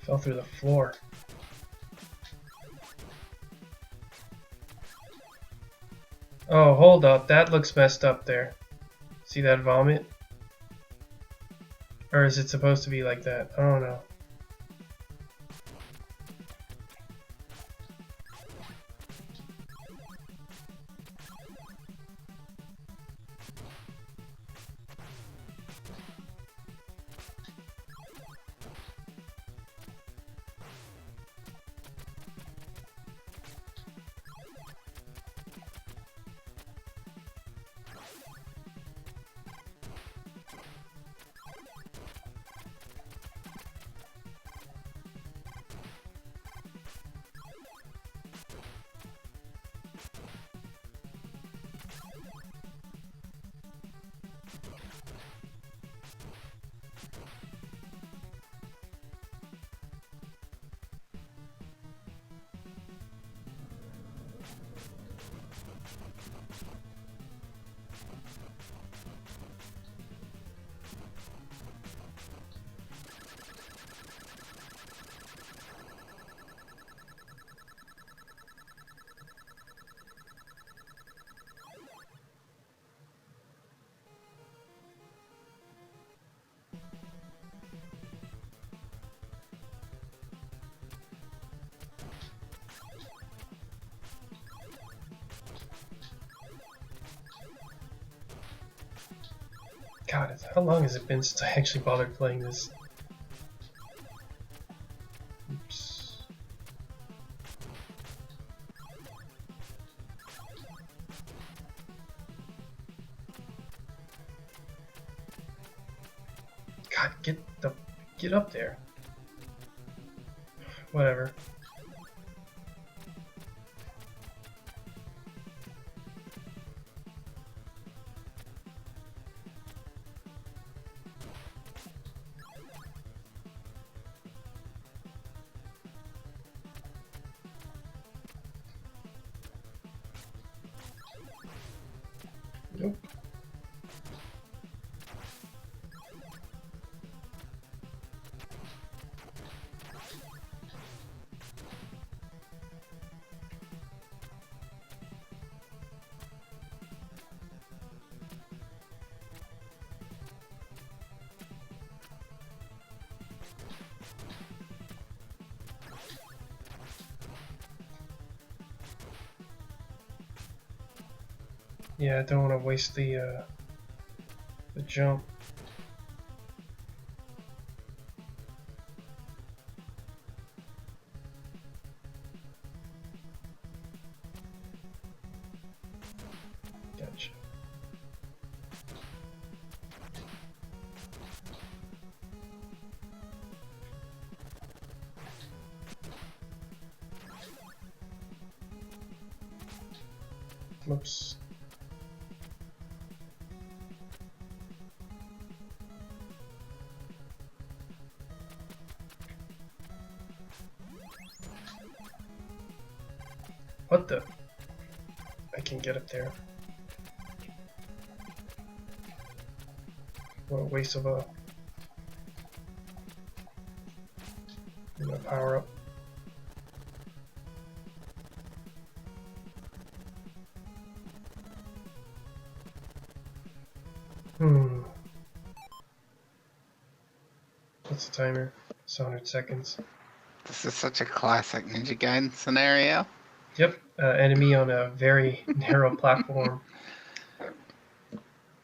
Fell through the floor. Oh, hold up. That looks messed up there. See that vomit? Or is it supposed to be like that? I don't know. God, how long has it been since I actually bothered playing this? Oops. God, get up there. Whatever. Nope. Yeah, I don't want to waste the jump. Gotcha. Whoops. What the? I can get up there. What a waste of a power up. What's the timer? It's 100 seconds. This is such a classic Ninja Gaiden scenario. Yep, enemy on a very narrow platform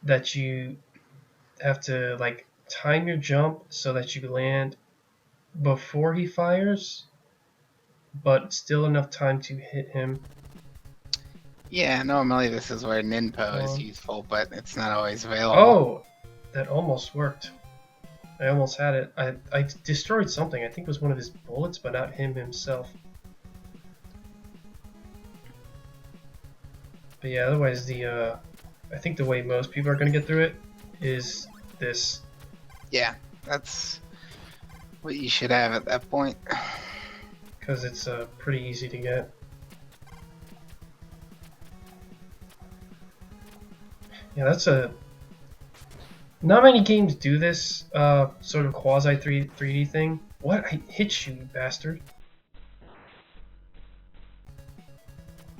that you have to like time your jump so that you land before he fires, but still enough time to hit him. Yeah, normally this is where Ninpo is useful, but it's not always available. Oh, that almost worked. I almost had it. I destroyed something. I think it was one of his bullets, but not him himself. But yeah, otherwise I think the way most people are gonna get through it is this. Yeah, that's what you should have at that point. Because it's pretty easy to get. Yeah, that's a... Not many games do this sort of quasi 3D thing, What? I hit you, you bastard.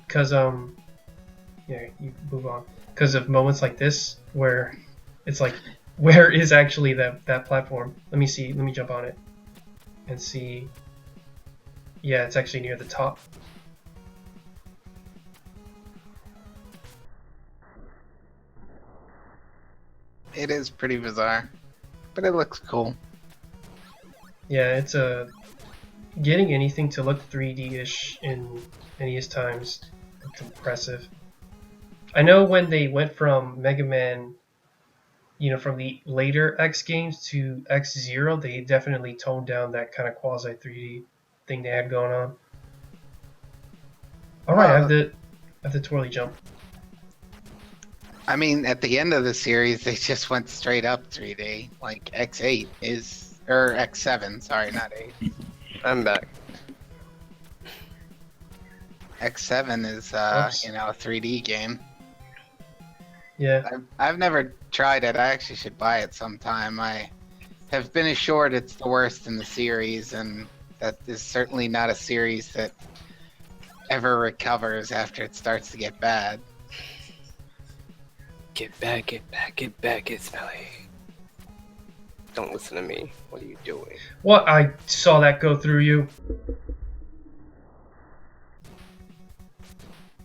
Cause yeah, you move on. Because of moments like this where it's like, where is actually that platform? Let me see. Let me jump on it and see. Yeah, it's actually near the top. It is pretty bizarre, but it looks cool. Yeah, it's getting anything to look 3D-ish in NES times. It's impressive. I know when they went from Mega Man, from the later X games to X Zero, they definitely toned down that kind of quasi 3D thing they had going on. All right, I have the twirly jump. I mean, at the end of the series, they just went straight up 3D. Like X8 is, or X7. Sorry, not 8. I'm back. X7 is, Oops. a 3D game. Yeah. I've never tried it. I actually should buy it sometime. I have been assured it's the worst in the series, and that is certainly not a series that ever recovers after it starts to get bad. Get back, get back, get back, get smelly. Don't listen to me. What are you doing? What? I saw that go through you.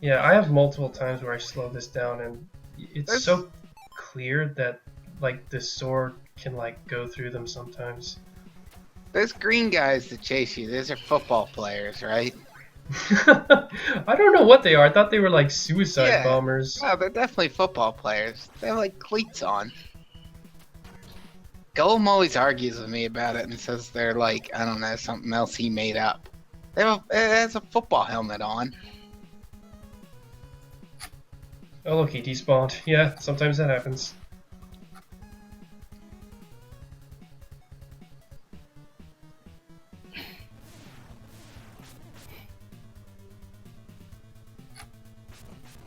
Yeah, I have multiple times where I slow this down, and it's so clear that like the sword can like go through them sometimes. Those green guys that chase you, those are football players, right? I don't know what they are. I thought they were like suicide bombers. No, they're definitely football players. They have like cleats on. Golem always argues with me about it and says they're like, I don't know, something else he made up. It has a football helmet on. Oh look, he despawned. Yeah, sometimes that happens.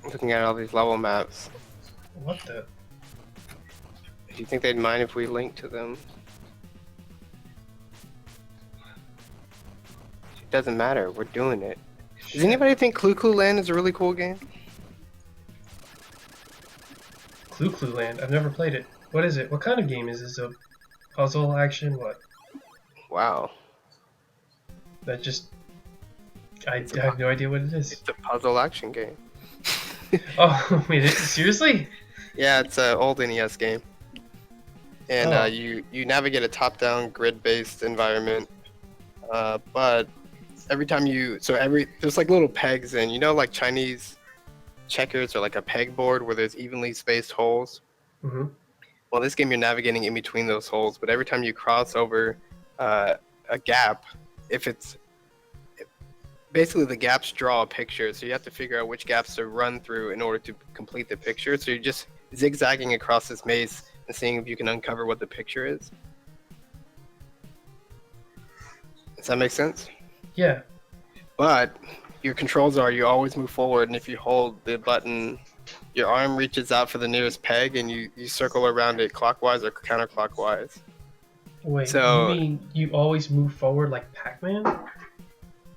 Looking at all these level maps. What the? Do you think they'd mind if we link to them? It doesn't matter. We're doing it. Does anybody think Clue Clue Land is a really cool game? Clue Clue Land. I've never played it. What is it? What kind of game is this? A puzzle action? What? Wow. That just... I have no idea what it is. It's a puzzle action game. Oh, wait, seriously? Yeah, it's an old NES game. And Oh. you navigate a top-down grid-based environment, but every time there's like little pegs in, like Chinese checkers or like a pegboard where there's evenly spaced holes. Mm-hmm. Well, this game you're navigating in between those holes, but every time you cross over a gap, basically the gaps draw a picture, so you have to figure out which gaps to run through in order to complete the picture. So you're just zigzagging across this maze and seeing if you can uncover what the picture is. Does that make sense? Yeah. But your controls are you always move forward, and if you hold the button, your arm reaches out for the nearest peg, and you circle around it clockwise or counterclockwise. Wait, So, you mean you always move forward like Pac-Man?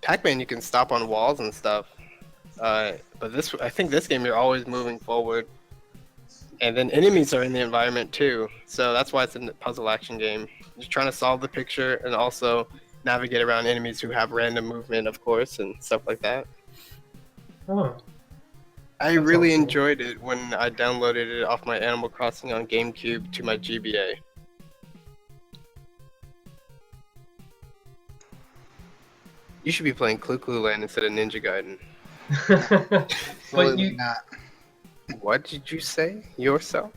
Pac-Man, you can stop on walls and stuff. But I think this game, you're always moving forward. And then enemies are in the environment too. So that's why it's a puzzle action game. You're trying to solve the picture and also navigate around enemies who have random movement, of course, and stuff like that. Oh. I That's really awesome. enjoyed it when I downloaded it off my Animal Crossing on GameCube to my GBA. You should be playing Clue Clue Land instead of Ninja Gaiden. But Absolutely you... not. What did you say yourself?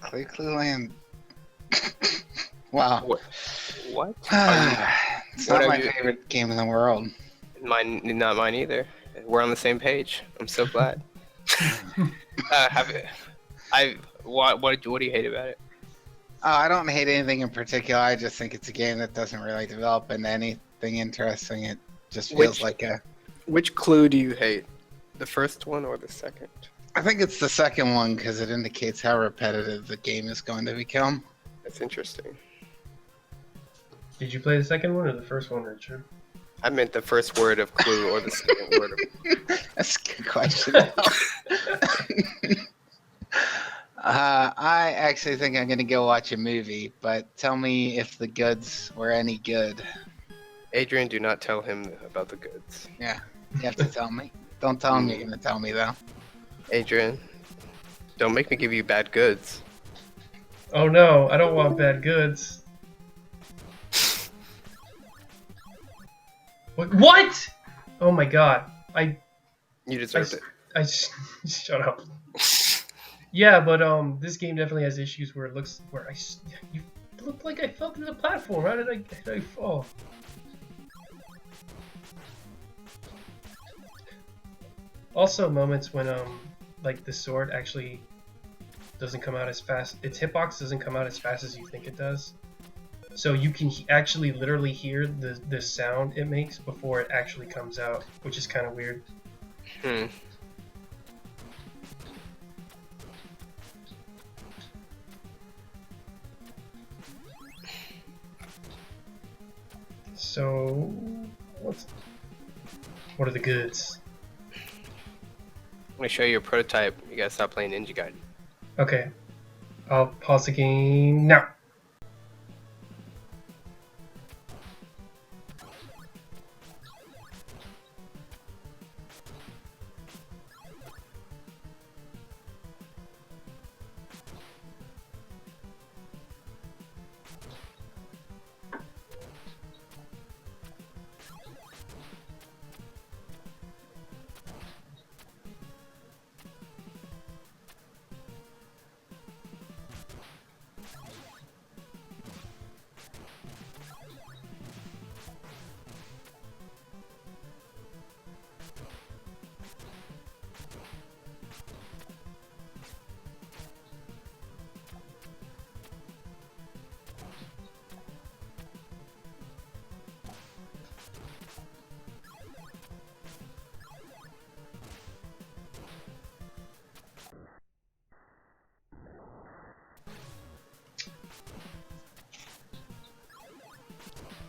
Clue Clue Land. Wow. What? It's What not are my you- favorite game in the world. Not mine either. We're on the same page. I'm so glad. What do you hate about it? Oh, I don't hate anything in particular. I just think it's a game that doesn't really develop into anything interesting. It just feels like a... Which clue do you hate? The first one or the second? I think it's the second one because it indicates how repetitive the game is going to become. That's interesting. Did you play the second one or the first one, Richard? I meant the first word of clue or the second word of. That's a good question. I actually think I'm gonna go watch a movie, but tell me if the goods were any good. Adrian, do not tell him about the goods. Yeah, you have to tell me. Don't tell him you're gonna tell me though. Adrian, don't make me give you bad goods. Oh no, I don't want bad goods. What? Oh my god. You deserved it. Shut up. Yeah, but this game definitely has issues where it looks you looked like I fell through the platform. How did I fall? Also, moments when like the sword actually doesn't come out as fast. Its hitbox doesn't come out as fast as you think it does. So you can actually literally hear the sound it makes before it actually comes out, which is kind of weird. So, what are the goods? I'm gonna show you a prototype. You gotta stop playing Ninja Gaiden. Okay, I'll pause the game now.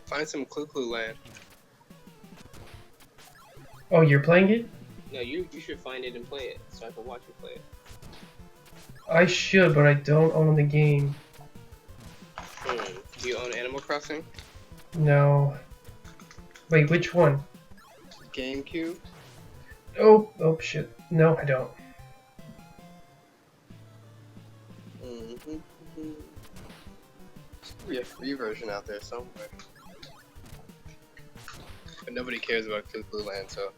Find some Clue Clue Land. Oh, you're playing it? No, you should find it and play it, so I can watch you play it. I should, but I don't own the game. Do you own Animal Crossing? No. Wait, which one? GameCube? Oh shit. No, I don't. There's gonna be a free version out there somewhere. But nobody cares about Clue Clue Land, so.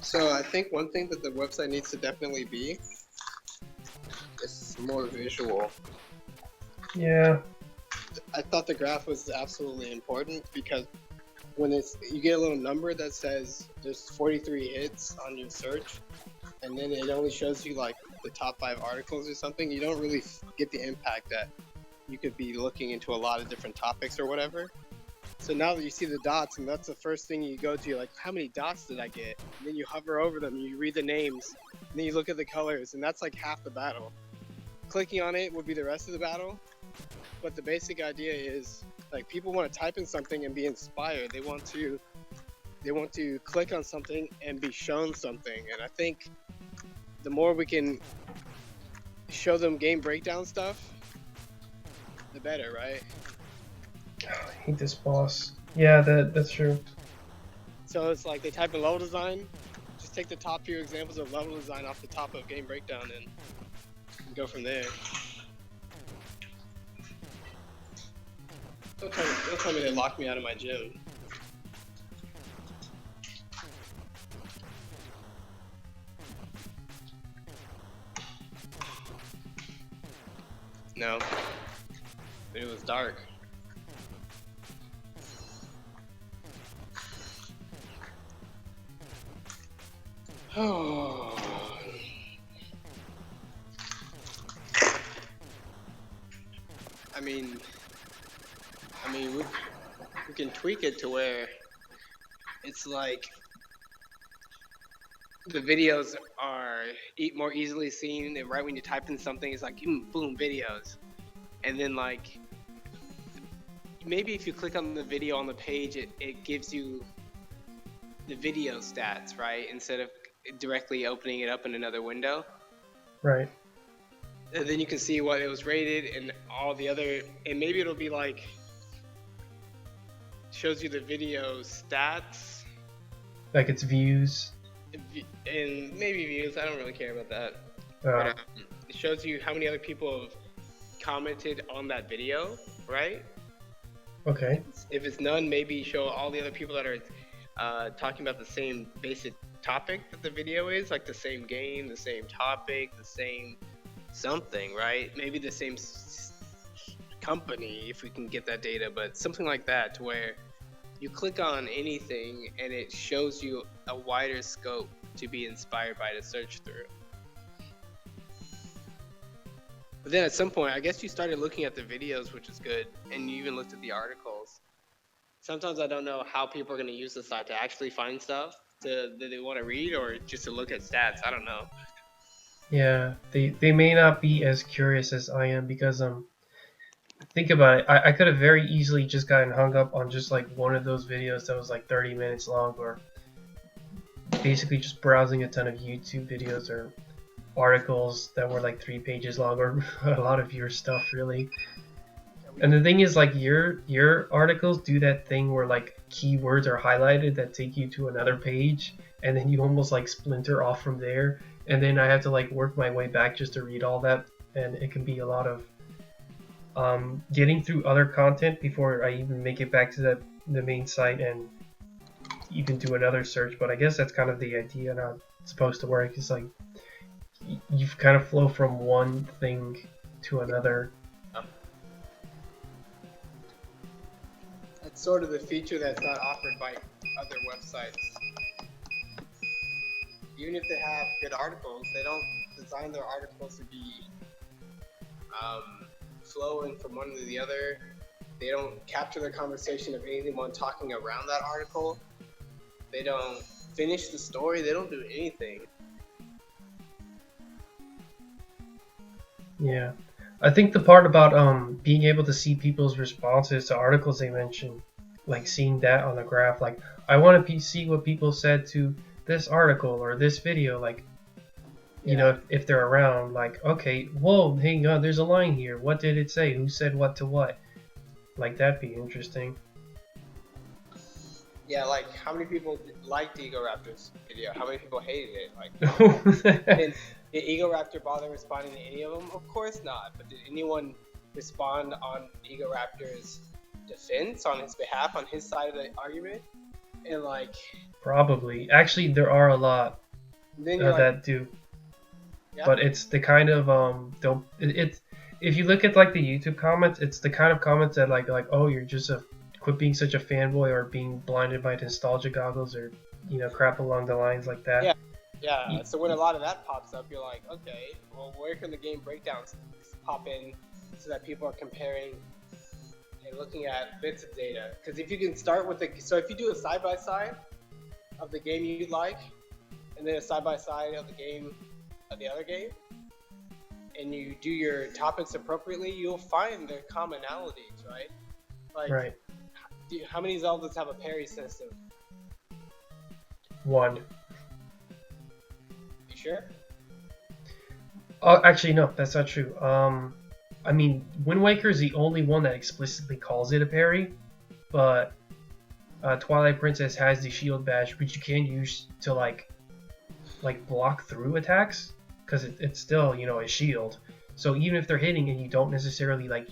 So I think one thing that the website needs to definitely be is more visual. Yeah. I thought the graph was absolutely important because when you get a little number that says there's 43 hits on your search, and then it only shows you like the top 5 articles or something, you don't really get the impact that you could be looking into a lot of different topics or whatever. So now that you see the dots, and that's the first thing you go to, you're like, how many dots did I get? And then you hover over them, you read the names, and then you look at the colors, and that's like half the battle. Clicking on it would be the rest of the battle, but the basic idea is like people want to type in something and be inspired. They want to click on something and be shown something. And I think the more we can show them game breakdown stuff, the better, right? I hate this boss. Yeah, that's true. So it's like they type in level design, just take the top few examples of level design off the top of game breakdown and go from there. Don't tell me they locked me out of my gym. No. It was dark. Oh. I mean, mean, we can tweak it to where it's like the videos are more easily seen, and right when you type in something, it's like boom, videos, and then like maybe if you click on the video on the page, it gives you the video stats, right, instead of directly opening it up in another window. Right. And then you can see what it was rated and all the other, and maybe it'll be like shows you the video stats, Like its views. and maybe views. I don't really care about that. Uh, But, it shows you how many other people have commented on that video, right? okay. If it's none, maybe show all the other people that are talking about the same basic topic that the video is, like the same game, the same topic, the same something, right? Maybe the same company, if we can get that data, but something like that, to where you click on anything and it shows you a wider scope to be inspired by to search through. But then at some point, I guess you started looking at the videos, which is good, and you even looked at the articles. Sometimes I don't know how people are going to use the site to actually find stuff that they want to read, or just to look at stats. I don't know. Yeah, they may not be as curious as I am because think about it. I could have very easily just gotten hung up on just like one of those videos that was like 30 minutes long, or basically just browsing a ton of YouTube videos or articles that were like 3 pages long, or a lot of your stuff really. And the thing is, like, your articles do that thing where like keywords are highlighted that take you to another page, and then you almost like splinter off from there, and then I have to like work my way back just to read all that, and it can be a lot of getting through other content before I even make it back to the main site and even do another search. But I guess that's kind of the idea and how it's supposed to work. It's like you kind of flow from one thing to another. That's sort of the feature that's not offered by other websites. Even if they have good articles, they don't design their articles to be flowing from one to the other. They don't capture the conversation of anyone talking around that article. They don't finish the story. They don't do anything. Yeah, I think the part about being able to see people's responses to articles they mentioned, like seeing that on the graph, like I want to see what people said to this article or this video, like you know, if they're around, like, okay, whoa, hang on, there's a line here. What did it say? Who said what to what? Like, that'd be interesting. Yeah, like, how many people liked Ego Raptor's video? How many people hated it? Like, did Ego Raptor bother responding to any of them? Of course not. But did anyone respond on Ego Raptor's defense, on his behalf, on his side of the argument? And, like... Probably. Actually, there are a lot that do. Yeah. But it's the kind of don't it's if you look at like the YouTube comments, it's the kind of comments that like oh, you're just quit being such a fanboy, or being blinded by nostalgia goggles, or you know, crap along the lines like that. Yeah. So when a lot of that pops up, you're like, okay, well, where can the game breakdowns pop in so that people are comparing and looking at bits of data? Because if you can start with so if you do a side by side of the game you like, and then a side by side of the game of the other game, and you do your topics appropriately, you'll find their commonalities, right? Like, right. How many Zeldas have a parry system? 1. You sure? Oh, actually, no, that's not true. I mean, Wind Waker is the only one that explicitly calls it a parry, but Twilight Princess has the shield bash, which you can use to like block through attacks, because it's still, you know, a shield. So even if they're hitting and you don't necessarily like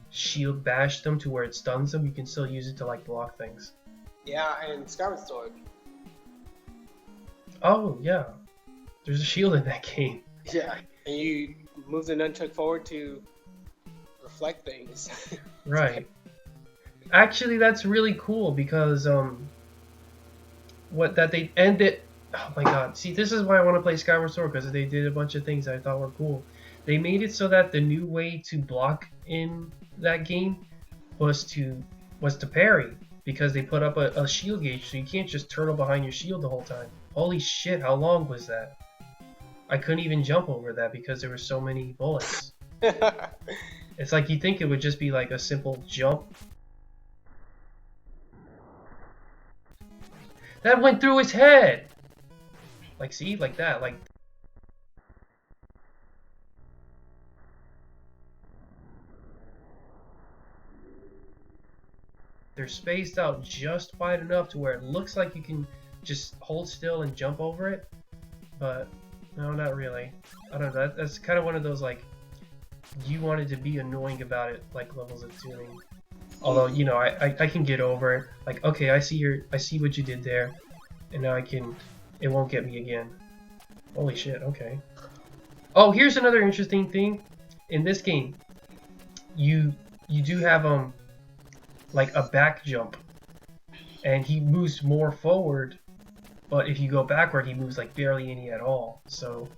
shield bash them to where it stuns them, you can still use it to like block things. Yeah, and Skyward Sword. Oh yeah, there's a shield in that game. Yeah, and you move the nunchuck forward to reflect things. Right. Actually, that's really cool because what that they ended. Oh my god, see, this is why I want to play Skyward Sword, because they did a bunch of things I thought were cool. They made it so that the new way to block in that game was to was to parry, because they put up a shield gauge, so you can't just turtle behind your shield the whole time. Holy shit, how long was that? I couldn't even jump over that because there were so many bullets. It's like you'd think it would just be like a simple jump. That went through his head! Like, see? Like that. Like. They're spaced out just wide enough to where it looks like you can just hold still and jump over it. But, no, not really. I don't know. That's kind of one of those, like, you wanted to be annoying about it, like, levels of tuning. Although, you know, I can get over it. Like, okay, I see what you did there. And now it won't get me again. Holy shit, okay. Oh, here's another interesting thing. In this game, you do have, like a back jump. And he moves more forward, but if you go backward, he moves like barely any at all. So,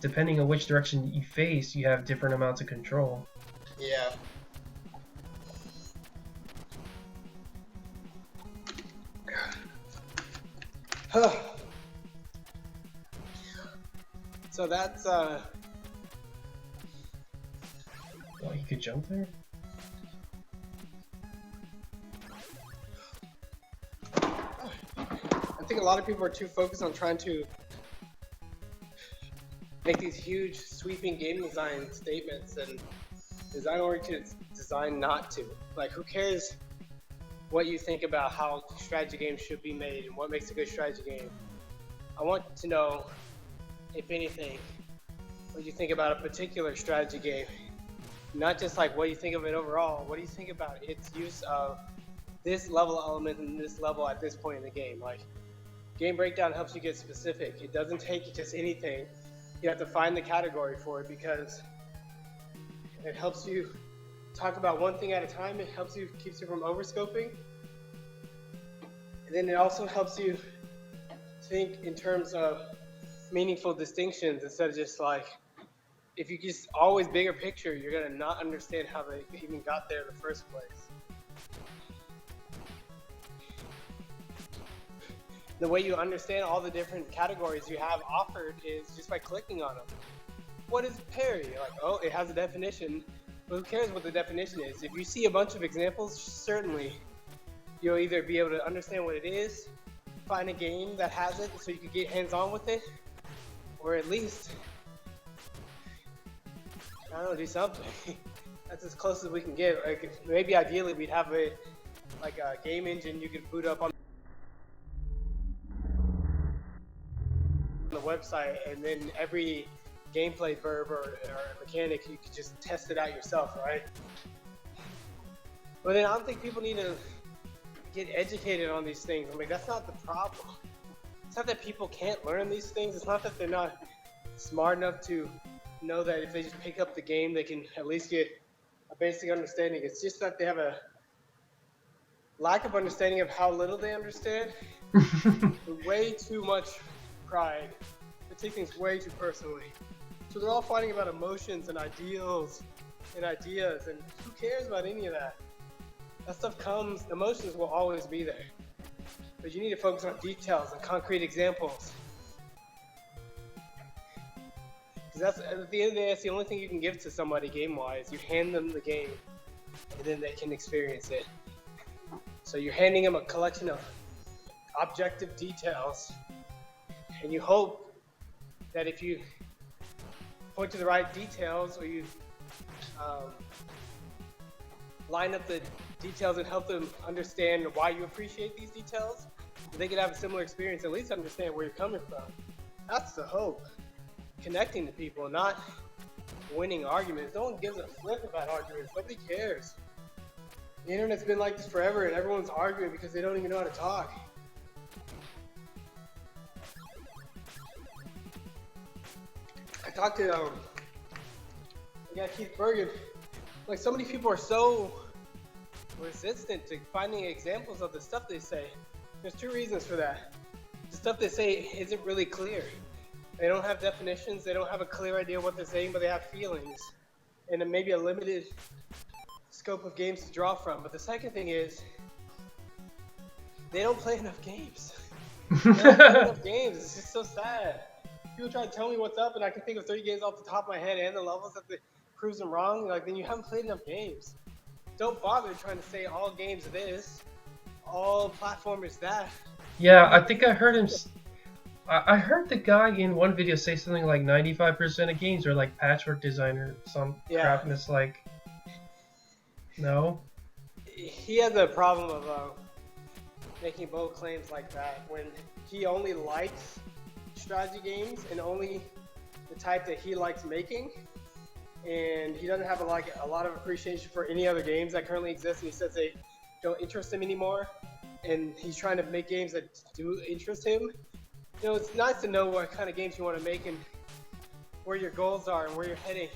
depending on which direction you face, you have different amounts of control. Yeah. So that's Oh, you could jump there? I think a lot of people are too focused on trying to make these huge sweeping game design statements and design-oriented design not to. Like, who cares what you think about how strategy games should be made and what makes a good strategy game? I want to know, if anything, what you think about a particular strategy game. Not just like what you think of it overall, what do you think about its use of this level element and this level at this point in the game? Like, game breakdown helps you get specific. It doesn't take just anything. You have to find the category for it because it helps you talk about one thing at a time. It helps you, keeps you from overscoping. And then it also helps you think in terms of meaningful distinctions instead of just like, if you just always bigger picture, you're gonna not understand how they even got there in the first place. The way you understand all the different categories you have offered is just by clicking on them. What is parry? Like, oh, it has a definition, but who cares what the definition is? If you see a bunch of examples, certainly you'll either be able to understand what it is, find a game that has it so you can get hands-on with it, or at least, I don't know, do something. That's as close as we can get. Like, maybe ideally we'd have a game engine you could boot up on the website, and then every gameplay verb or mechanic you could just test it out yourself, right? But then I don't think people need to get educated on these things. I mean, that's not the problem. It's not that people can't learn these things. It's not that they're not smart enough to know that if they just pick up the game, they can at least get a basic understanding. It's just that they have a lack of understanding of how little they understand. Way too much pride. They take things way too personally. So they're all fighting about emotions and ideals and ideas, and who cares about any of that? That stuff comes, emotions will always be there. But you need to focus on details and concrete examples. Because that's, at the end of the day, that's the only thing you can give to somebody game-wise. You hand them the game, and then they can experience it. So you're handing them a collection of objective details, and you hope that if you point to the right details, or you line up the details and help them understand why you appreciate these details, they could have a similar experience, at least understand where you're coming from. That's the hope. Connecting to people, not winning arguments. No one gives a flip about arguments. Nobody cares. The internet's been like this forever, and everyone's arguing because they don't even know how to talk. I talked to the guy Keith Bergen. Like, so many people are so resistant to finding examples of the stuff they say. There's two reasons for that. The stuff they say isn't really clear. They don't have definitions, they don't have a clear idea what they're saying, but they have feelings. And then maybe a limited scope of games to draw from. But the second thing is, they don't play enough games. They don't play enough games. It's just so sad. People try to tell me what's up, and I can think of 30 games off the top of my head and the levels that proves them wrong. Like, then you haven't played enough games. Don't bother trying to say all games this, all platformers that. Yeah, I think I heard him. I heard the guy in one video say something like 95% of games are like patchwork designer, some crap, and it's like, no. He has a problem of making bold claims like that when he only likes strategy games and only the type that he likes making, and he doesn't have a lot of appreciation for any other games that currently exist, and he says they don't interest him anymore, and he's trying to make games that do interest him. You know, it's nice to know what kind of games you want to make and where your goals are and where you're heading,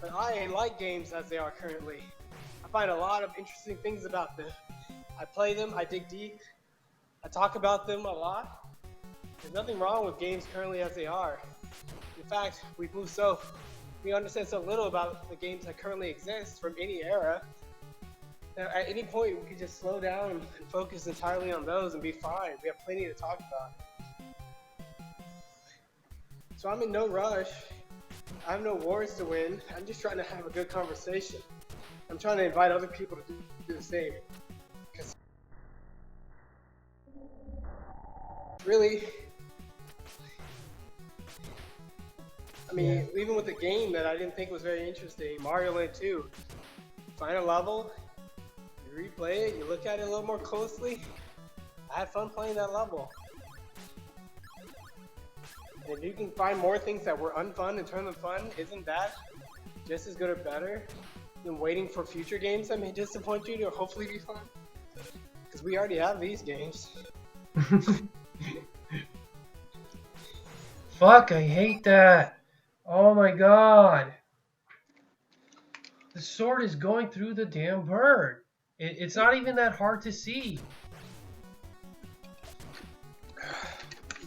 but I like games as they are currently. I find a lot of interesting things about them. I play them, I dig deep, I talk about them a lot. There's nothing wrong with games currently as they are. In fact, we understand so little about the games that currently exist from any era. Now, at any point, we could just slow down and focus entirely on those and be fine. We have plenty to talk about. So I'm in no rush. I have no wars to win. I'm just trying to have a good conversation. I'm trying to invite other people to do the same. Because really, I mean, even with a game that I didn't think was very interesting, Mario Land 2, find a level, you replay it, you look at it a little more closely. I had fun playing that level. And if you can find more things that were unfun and turn them fun, isn't that just as good or better than waiting for future games that may disappoint you to hopefully be fun? Because we already have these games. Fuck, I hate that. Oh my god. The sword is going through the damn bird. It's not even that hard to see.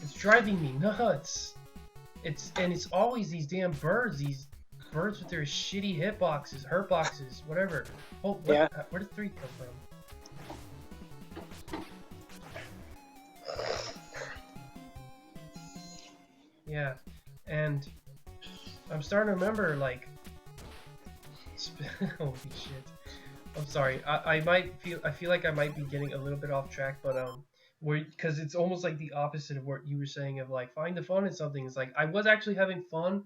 It's driving me nuts. It's always these damn birds, with their shitty hitboxes, hurtboxes, whatever. Oh, Yeah. Where did 3 come from? Yeah, and I'm starting to remember, like, holy shit. I'm sorry. I feel like I might be getting a little bit off track, but because it's almost like the opposite of what you were saying of like find the fun in something. It's like I was actually having fun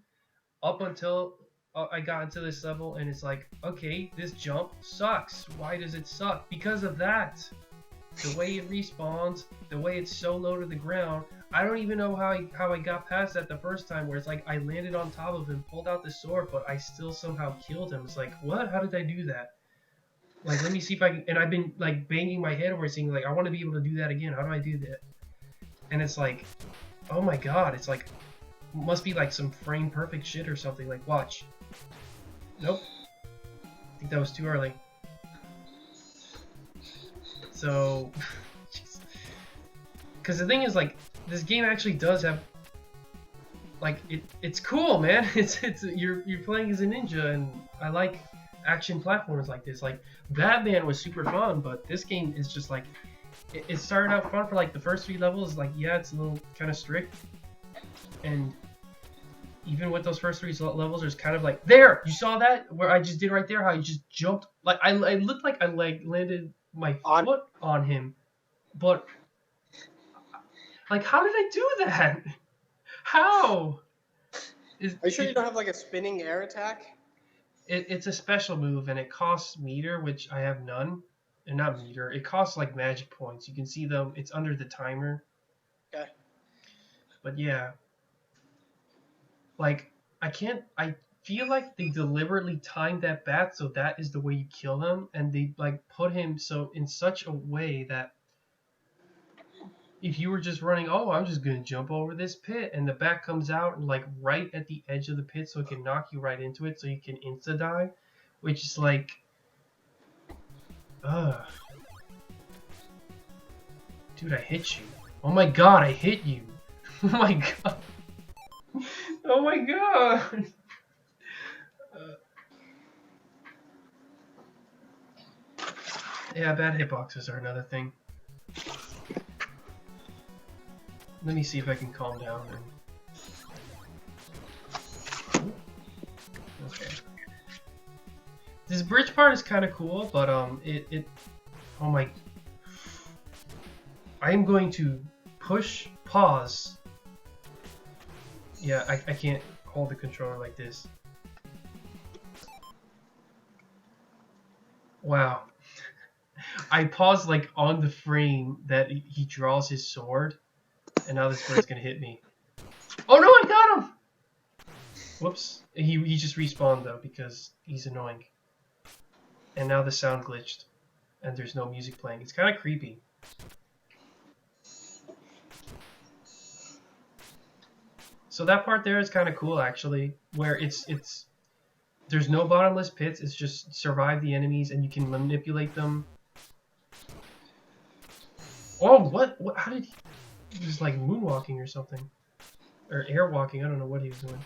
up until I got into this level, and it's like, okay, this jump sucks. Why does it suck? Because of that. The way it respawns, the way it's so low to the ground. I don't even know how I got past that the first time, where it's like I landed on top of him, pulled out the sword, but I still somehow killed him. It's like, what? How did I do that? Like, let me see if I can. And I've been like banging my head over, saying like, I want to be able to do that again. How do I do that? And it's like, oh my god! It's like, must be like some frame perfect shit or something. Like, watch. Nope. I think that was too early. So, because the thing is, like, this game actually does have, like, it's cool, man. You're playing as a ninja, and I like action platforms like this. Like, Batman was super fun, but this game is just like, it started out fun for like the first 3 levels. Like, yeah, it's a little kind of strict, and even with those first 3 levels, there's kind of like, there, you saw that where I just did right there, how I just jumped, like I looked like I like landed my foot on him, but like, how did I do that? How? Are you sure you don't have like a spinning air attack? It's a special move, and it costs meter, which I have none. And not meter, it costs like magic points. You can see them, it's under the timer. Okay. But yeah. Like, I feel like they deliberately timed that bat so that is the way you kill them, and they like put him so in such a way that if you were just running, oh, I'm just gonna jump over this pit, and the bat comes out and like right at the edge of the pit, so it can knock you right into it, so you can insta die, which is like, dude, I hit you. Oh my god, I hit you. Oh my god. Oh my god. Yeah, bad hitboxes are another thing. Let me see if I can calm down and... Okay. This bridge part is kind of cool, but oh my... I am going to push pause. Yeah, I can't hold the controller like this. Wow. I paused like on the frame that he draws his sword, and now this bird's gonna hit me. Oh no, I got him! Whoops. He just respawned though because he's annoying. And now the sound glitched, and there's no music playing. It's kind of creepy. So that part there is kind of cool actually, where it's there's no bottomless pits. It's just survive the enemies, and you can manipulate them. Oh, what? How did he was like moonwalking or something, or airwalking? I don't know what he was doing.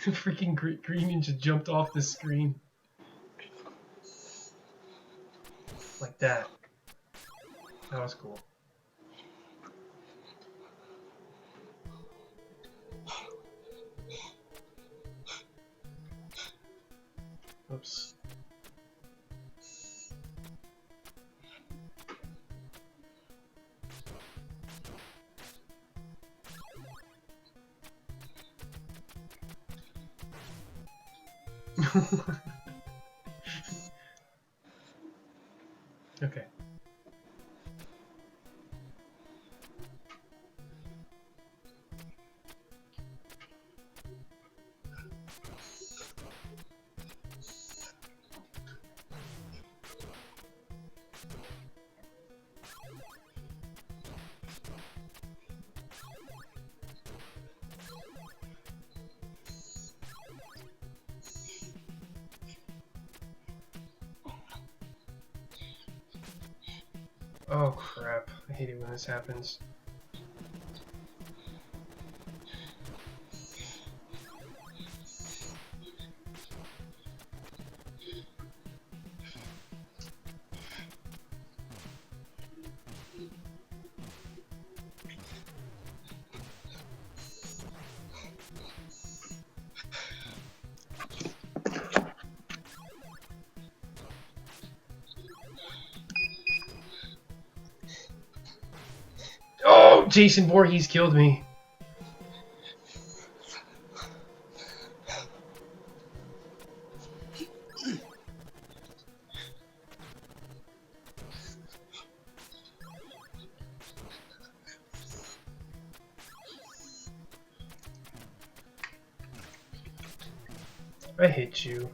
Freaking Green Ninja jumped off the screen like that. That was cool. Oops. Okay. Oh crap, I hate it when this happens. Oh, Jason Voorhees killed me. I hate you.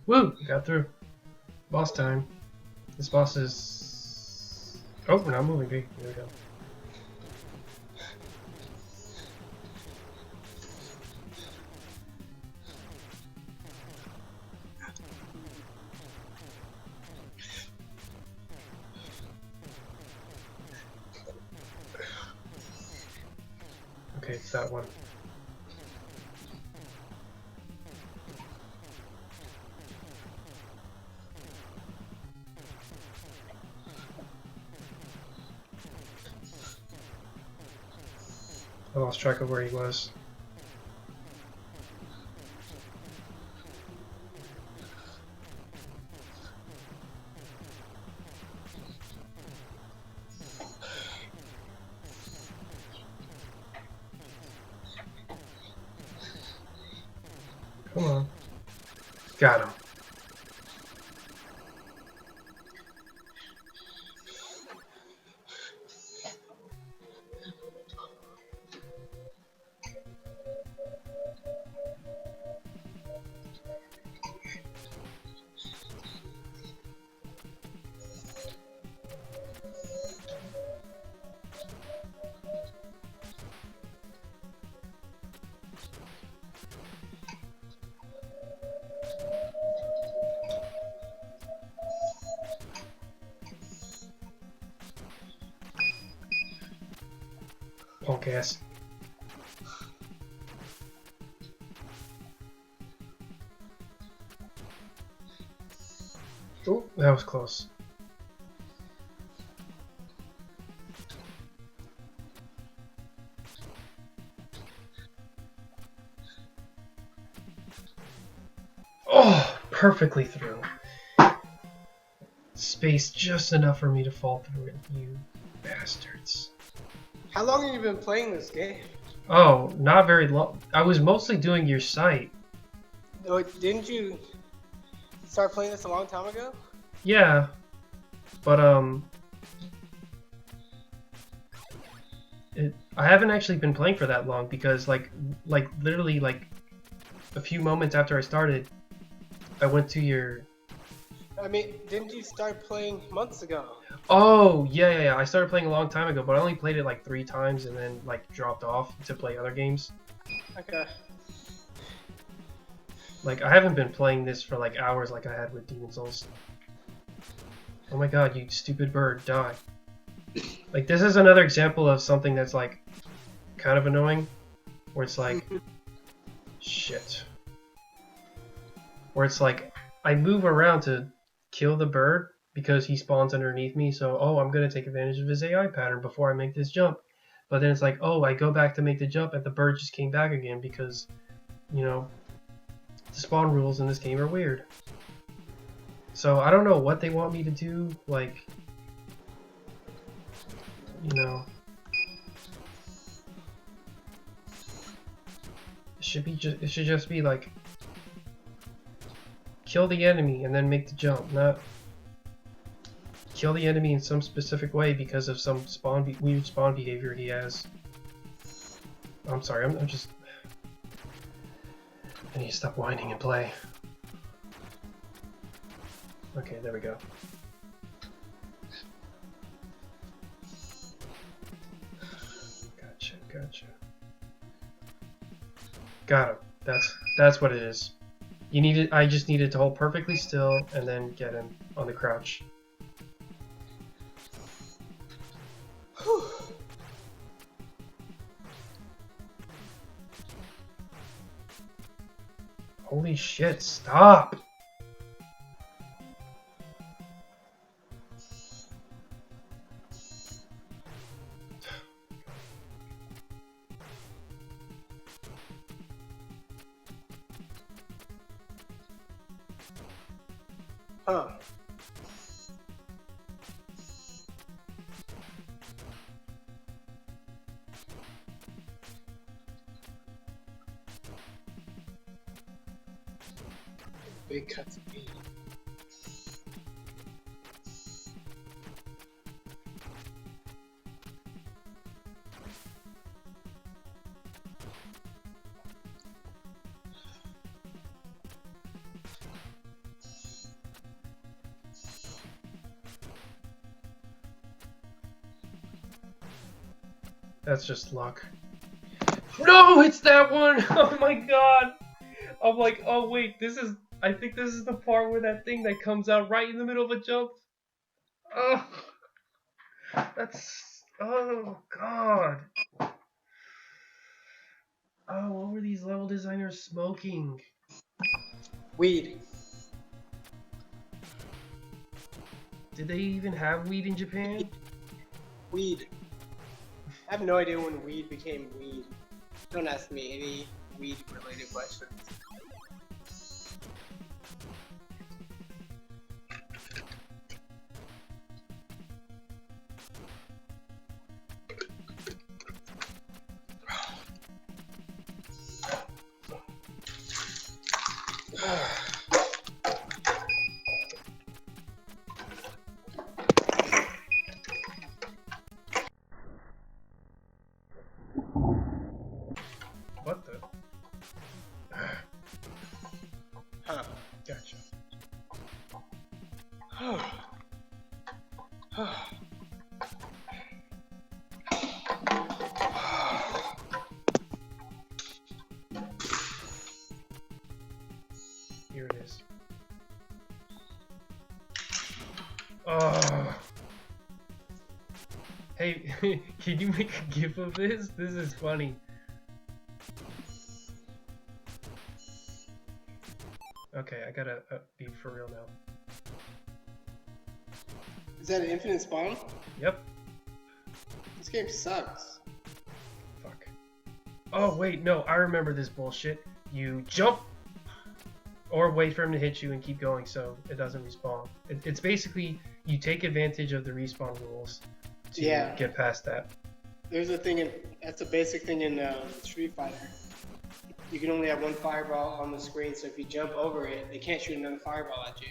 Woo! Got through. Boss time. This boss is... Oh, we're not moving, B. There we go. Okay, it's that one. I lost track of where he was. Come on. Got him. Punk ass. Oh, that was close. Oh, perfectly through. Space just enough for me to fall through it, you bastards. How long have you been playing this game? Oh, not very long. I was mostly doing your site. Oh, didn't you start playing this a long time ago? Yeah, but I haven't actually been playing for that long because like literally like a few moments after I started, I went to your. I mean, didn't you start playing months ago? Oh yeah. I started playing a long time ago, but I only played it like 3 times and then like dropped off to play other games. Okay. Like I haven't been playing this for like hours like I had with Demon Souls. Oh my god, you stupid bird, die. Like this is another example of something that's like kind of annoying, where it's like shit. Where it's like I move around to kill the bird because he spawns underneath me, so oh, I'm gonna take advantage of his AI pattern before I make this jump. But then it's like, oh, I go back to make the jump and the bird just came back again because, you know, the spawn rules in this game are weird. So I don't know what they want me to do, like, you know. It should just be like kill the enemy and then make the jump, not kill the enemy in some specific way because of some weird spawn behavior he has. I'm sorry, I'm just... I need to stop whining and play. Okay, there we go. Gotcha. Got him. That's what it is. I just needed to hold perfectly still and then get him on the crouch. Holy shit, stop! Huh. Big cuts of meat. That's just luck. No, it's that one! Oh my god! I'm like, oh wait, I think this is the part where that thing that comes out right in the middle of a jump. Oh, oh god. Oh, what were these level designers smoking? Weed. Did they even have weed in Japan? Weed. I have no idea when weed became weed. Don't ask me any weed-related questions. What the? Huh. Gotcha. Here it is. Hey, can you make a gif of this? This is funny. Okay, I gotta be for real now. Is that an infinite spawn? Yep. This game sucks. Fuck. Oh, wait, no, I remember this bullshit. You jump, or wait for him to hit you and keep going so it doesn't respawn. It's basically, you take advantage of the respawn rules to get past that. There's a thing that's a basic thing in Street Fighter. You can only have one fireball on the screen, so if you jump over it, they can't shoot another fireball at you.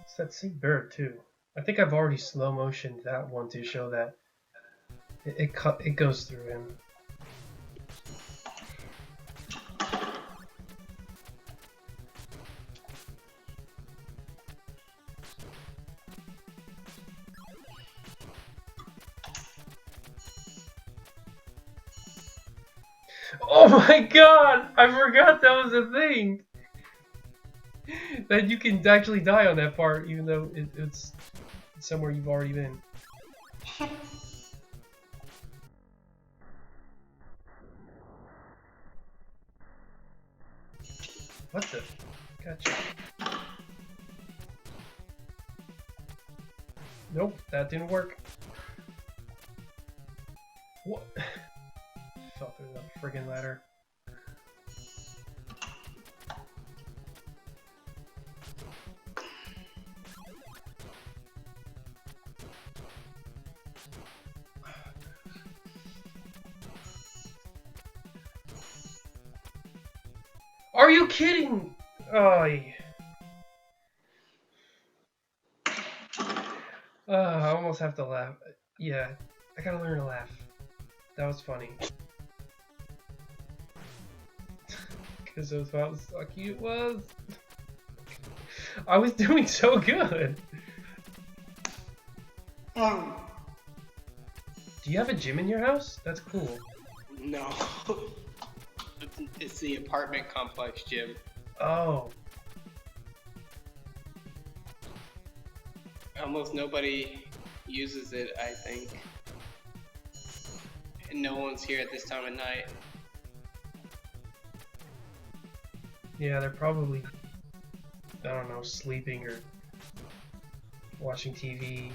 It's that sea bird too. I think I've already slow motioned that one to show that it goes through him. Oh my god! I forgot that was a thing! That you can actually die on that part, even though it's somewhere you've already been. What the? Gotcha. Nope, that didn't work. What? Fell through that friggin' ladder. Are you kidding? Oh, I almost have to laugh. Yeah, I gotta learn to laugh. That was funny. Because of how sucky it was. I was doing so good. Do you have a gym in your house? That's cool. No. It's the apartment complex gym. Oh. Almost nobody uses it, I think. And no one's here at this time of night. Yeah, they're probably, I don't know, sleeping or watching TV.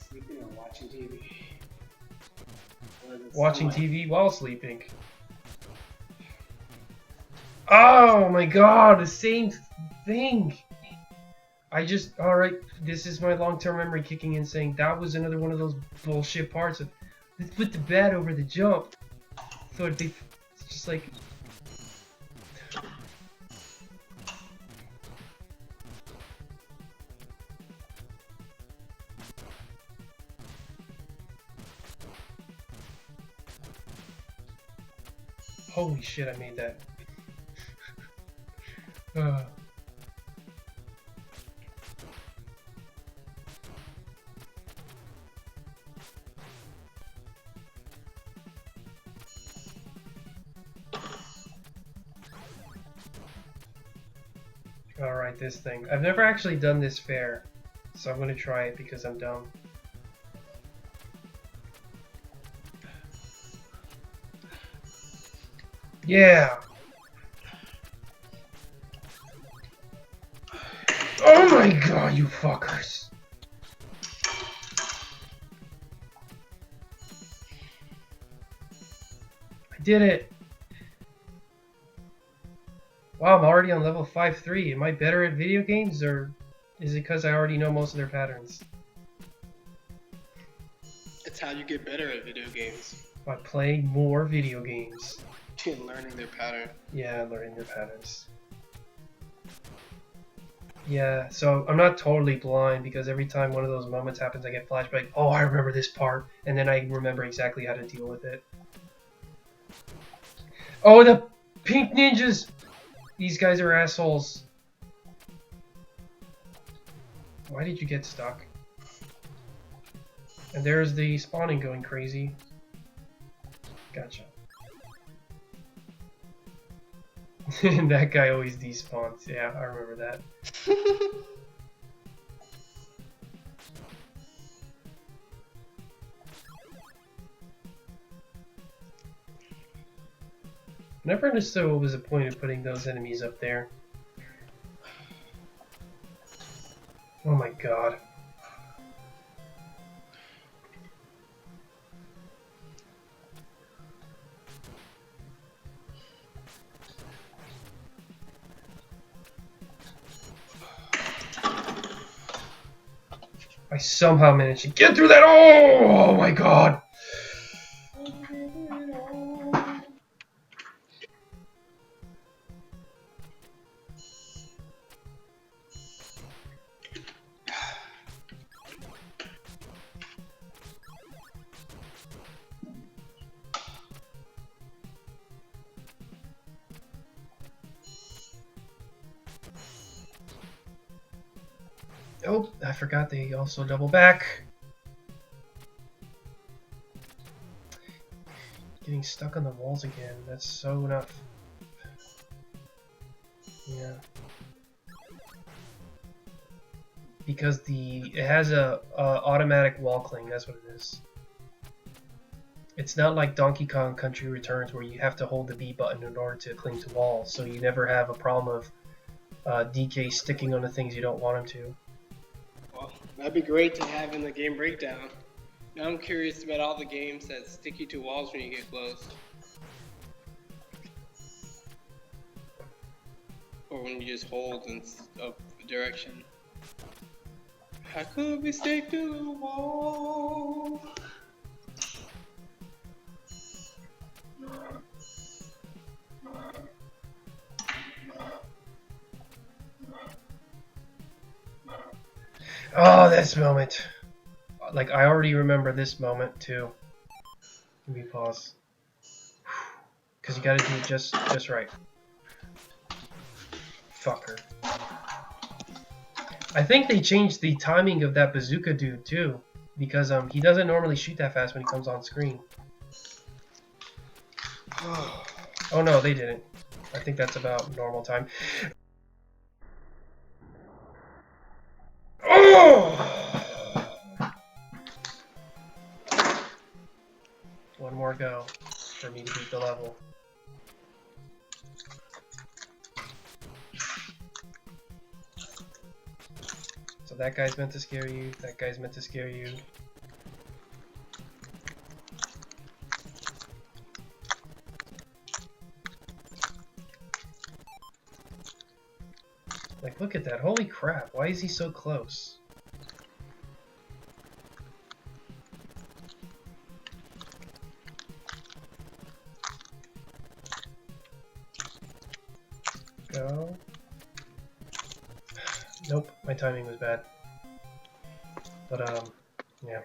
Sleeping or watching TV? Watching TV while sleeping. Oh my god, the same thing! Alright, this is my long-term memory kicking in saying that was another one of those bullshit parts of, let's put the bat over the jump. So it's just like... Holy shit, I made that. Alright, this thing. I've never actually done this fair, so I'm gonna try it because I'm dumb. Yeah! Oh my god, you fuckers! I did it! Wow, I'm already on level 5-3. Am I better at video games, or is it because I already know most of their patterns? It's how you get better at video games. By playing more video games. And learning their pattern. Yeah, learning their patterns. Yeah, so I'm not totally blind because every time one of those moments happens, I get flashback. Oh, I remember this part, and then I remember exactly how to deal with it. Oh, the pink ninjas! These guys are assholes. Why did you get stuck? And there's the spawning going crazy. Gotcha. That guy always despawns. Yeah, I remember that. Never understood what was the point of putting those enemies up there. Oh my god. I somehow managed to get through that. Oh my god. Oh, I forgot they also double back. Getting stuck on the walls again. That's so not. Yeah. Because it has a automatic wall cling. That's what it is. It's not like Donkey Kong Country Returns where you have to hold the B button in order to cling to walls. So you never have a problem of DK sticking on the things you don't want him to. Well, that'd be great to have in the game breakdown. Now I'm curious about all the games that stick you to walls when you get close. Or when you just hold and up the direction. How could we stick to the wall? Oh, this moment. Like, I already remember this moment, too. Let me pause. Because you gotta do it just right. Fucker. I think they changed the timing of that bazooka dude, too. Because he doesn't normally shoot that fast when he comes on screen. Oh no, they didn't. I think that's about normal time. Oh! One more go for me to beat the level. So that guy's meant to scare you, that guy's meant to scare you. Like, look at that. Holy crap. Why is he so close? Go. Nope, my timing was bad. But, yeah.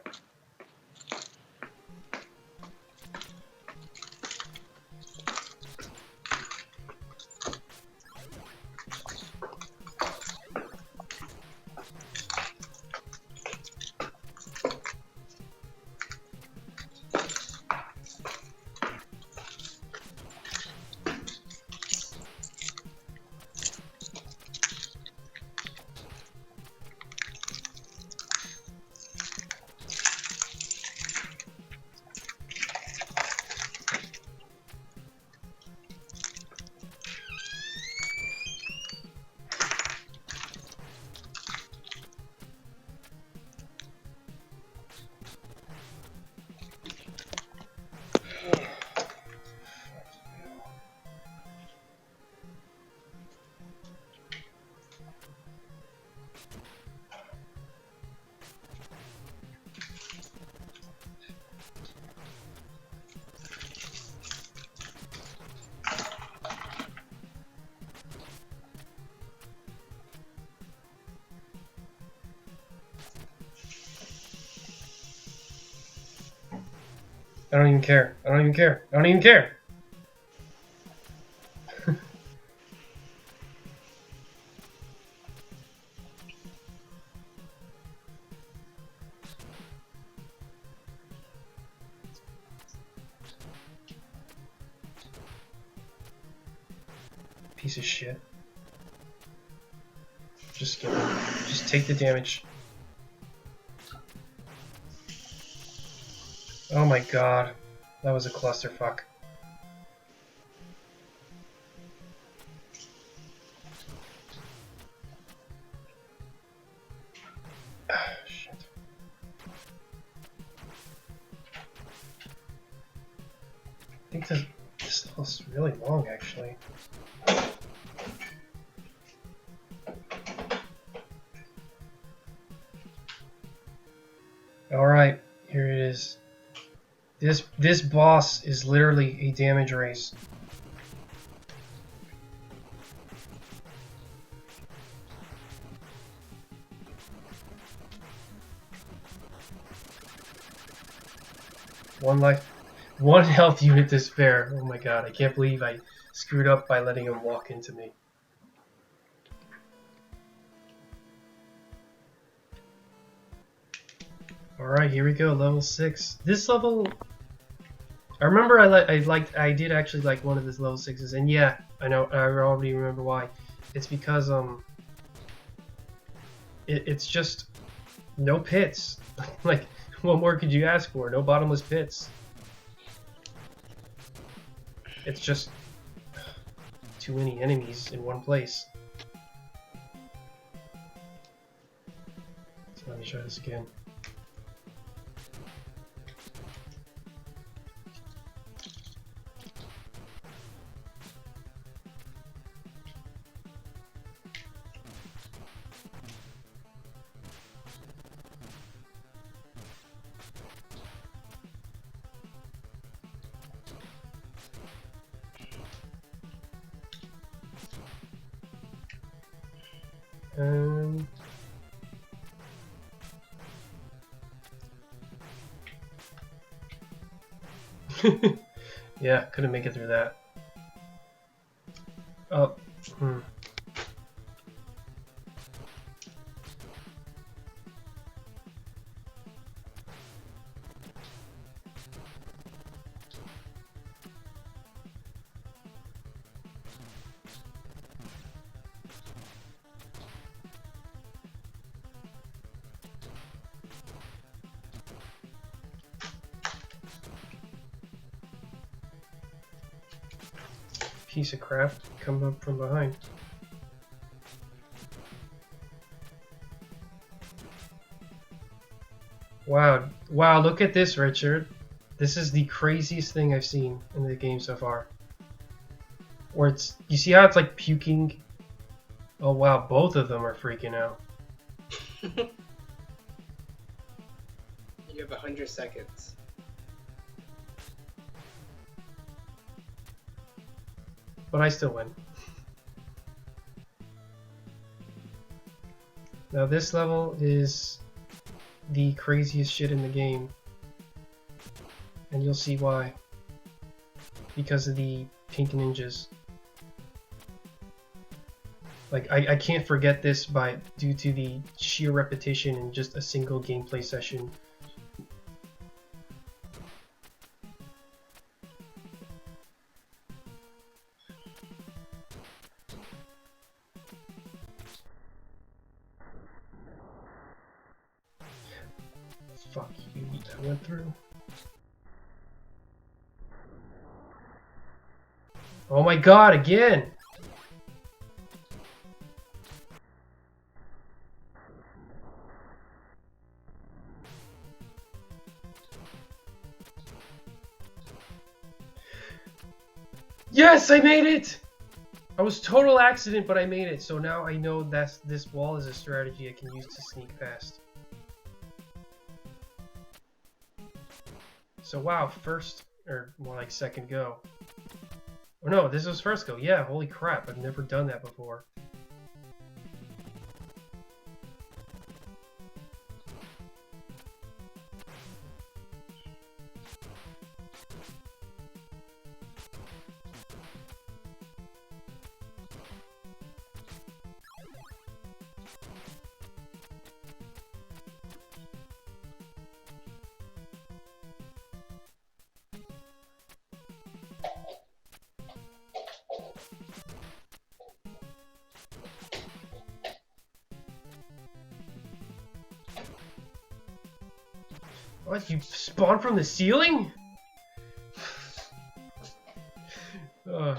I don't even care. I don't even care. I don't even care. Piece of shit. Just get him. Just take the damage. Oh my god. That was a clusterfuck. Ah, shit. I think this level's really long, actually. Alright, here it is. This boss is literally a damage race. One life, one health unit to spare. Oh my god, I can't believe I screwed up by letting him walk into me. Alright, here we go, level 6. This level, I remember I did actually like one of this level 6s, and yeah, I know, I already remember why. It's because, it's just no pits. Like, what more could you ask for? No bottomless pits. It's just too many enemies in one place. So let me try this again. Yeah, couldn't make it through that. Oh, piece of crap, come up from behind. Wow, wow, look at this, Richard. This is the craziest thing I've seen in the game so far. Where it's, you see how it's like puking? Oh wow, both of them are freaking out. You have 100 seconds. But I still win. Now this level is the craziest shit in the game. And you'll see why. Because of the pink ninjas. Like, I can't forget this due to the sheer repetition in just a single gameplay session. Fuck you, that went through. Oh my god, again! Yes, I made it! I was total accident, but I made it. So now I know that this wall is a strategy I can use to sneak past. So wow, first, or more like second go. Oh no, this was first go. Yeah, holy crap, I've never done that before. What, you spawned from the ceiling? Ugh.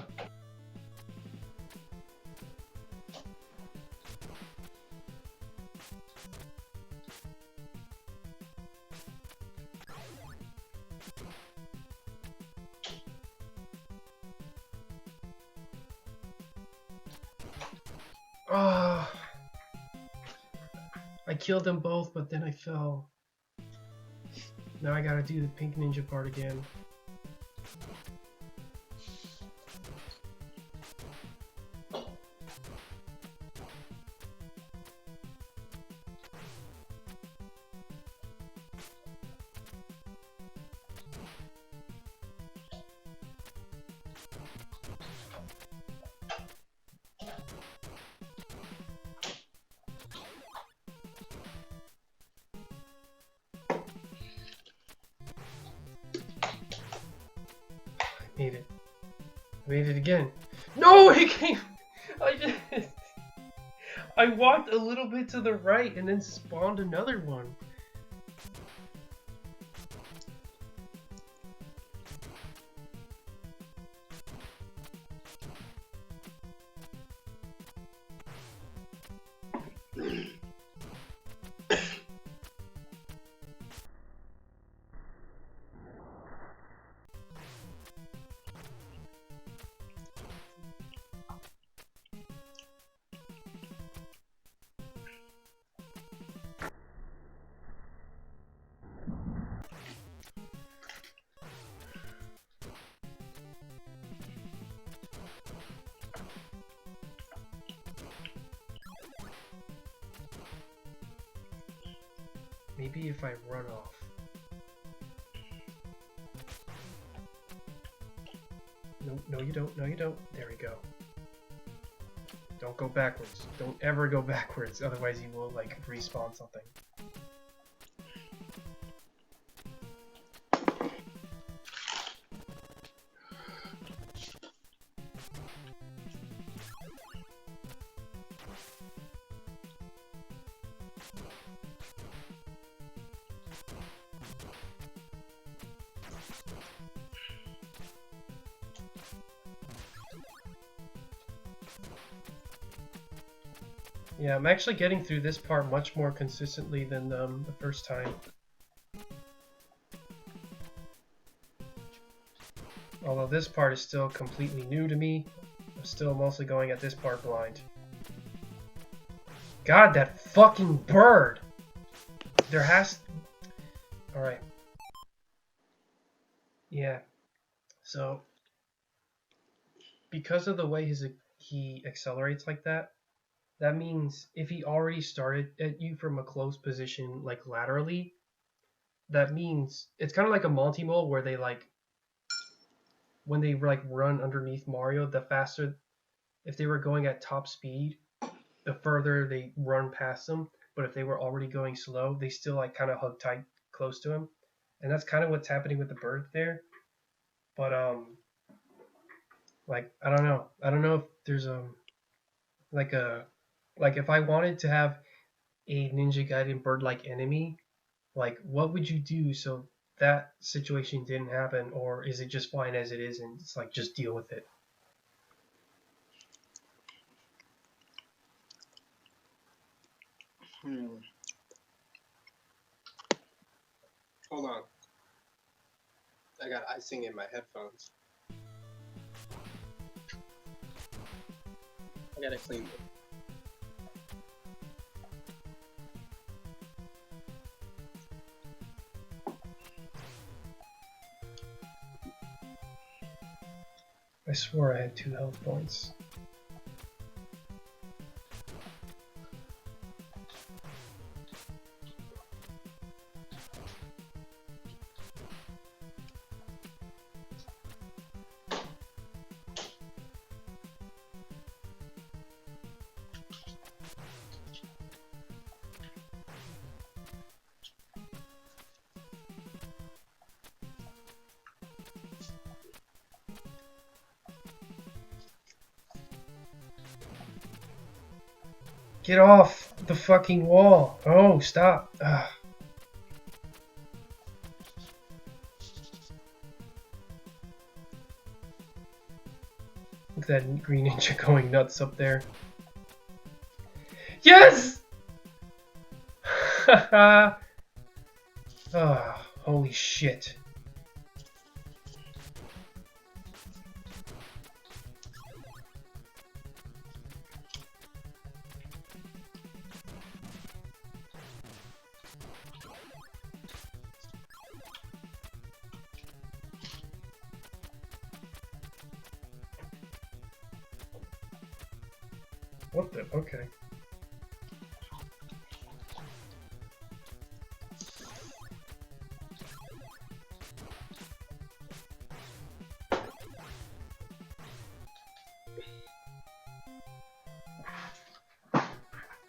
Ah. I killed them both, but then I fell. Now I gotta do the pink ninja part again. Made it. I made it again. No, it came. I walked a little bit to the right and then spawned another one. Maybe if I run off. No, no you don't, no you don't. There we go. Don't go backwards. Don't ever go backwards, otherwise you will, like, respawn something. Yeah, I'm actually getting through this part much more consistently than the first time. Although this part is still completely new to me, I'm still mostly going at this part blind. God, that fucking bird! There has... Alright. Yeah. So, because of the way he accelerates like that, that means if he already started at you from a close position, like laterally, that means it's kind of like a multi-mole where they like, when they like run underneath Mario, the faster, if they were going at top speed, the further they run past them. But if they were already going slow, they still like kind of hug tight close to him. And that's kind of what's happening with the bird there. But like I don't know if there's like if I wanted to have a Ninja Gaiden bird-like enemy, like what would you do so that situation didn't happen, or is it just fine as it is and it's like just deal with it? Hold on. I got icing in my headphones. I gotta clean them. I swore I had 2 health points. Get off the fucking wall. Oh, stop. Ugh. Look at that green ninja going nuts up there. Yes! Haha. Oh, holy shit. What the? Okay.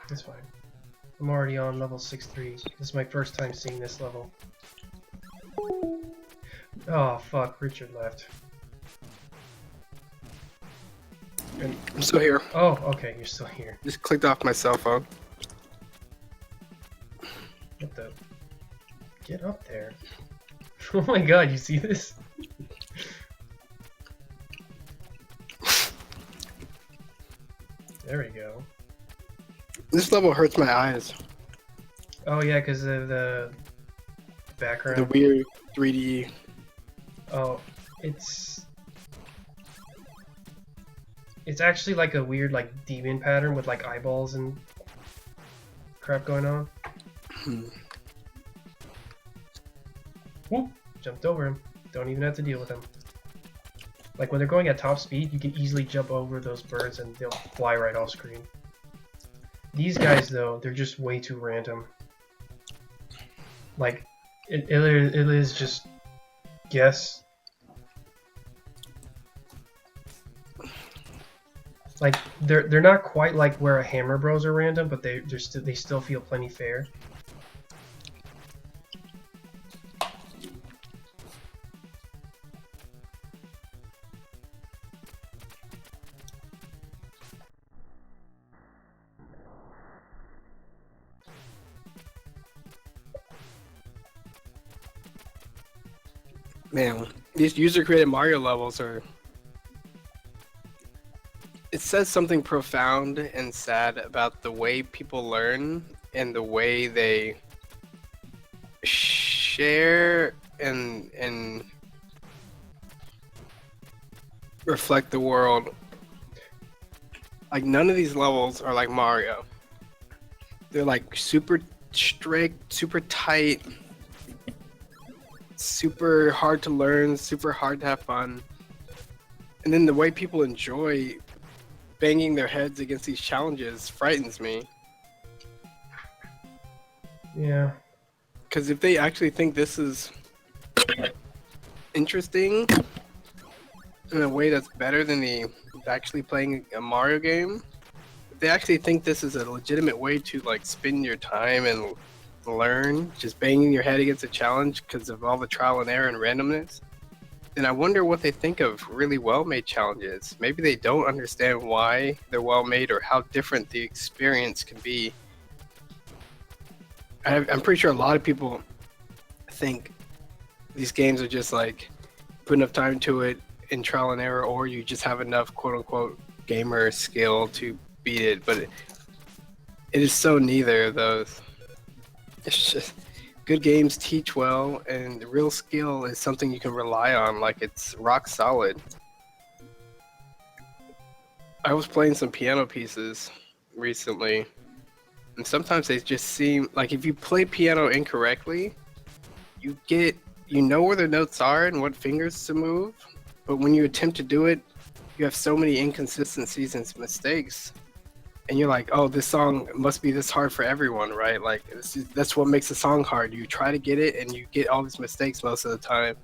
That's fine. I'm already on level 6-3. This is my first time seeing this level. Oh fuck, Richard left. And, I'm still here. oh, okay, you're still here. Just clicked off my cell phone. What the? Get up there. Oh my god, you see this? There we go. This level hurts my eyes. Oh yeah, because of the The background. weird 3D. Oh, it's actually like a weird like demon pattern with like eyeballs and crap going on. Whoop! Jumped over him. Don't even have to deal with him. Like when they're going at top speed, you can easily jump over those birds and they'll fly right off screen. These guys though, they're just way too random. Like it is just guess. Like they're not quite like where a Hammer Bros are random, but they still feel plenty fair. Man, these user-created Mario levels are... It says something profound and sad about the way people learn and the way they share and reflect the world. Like, none of these levels are like Mario. They're like super strict, super tight, super hard to learn, super hard to have fun. And then the way people enjoy banging their heads against these challenges frightens me. Yeah. Because if they actually think this is interesting in a way that's better than the actually playing a Mario game, if they actually think this is a legitimate way to like spend your time and learn, just banging your head against a challenge because of all the trial and error and randomness, then I wonder what they think of really well-made challenges. Maybe they don't understand why they're well-made or how different the experience can be. I'm pretty sure a lot of people think these games are just like put enough time to it in trial and error, or you just have enough quote-unquote gamer skill to beat it, but it is so neither of those. It's just good games teach well, and real skill is something you can rely on, like it's rock solid. I was playing some piano pieces recently, and sometimes they just seem like if you play piano incorrectly, you know where the notes are and what fingers to move, but when you attempt to do it, you have so many inconsistencies and mistakes. And you're like, oh, this song must be this hard for everyone, right? Like, that's what makes a song hard. You try to get it, and you get all these mistakes most of the time.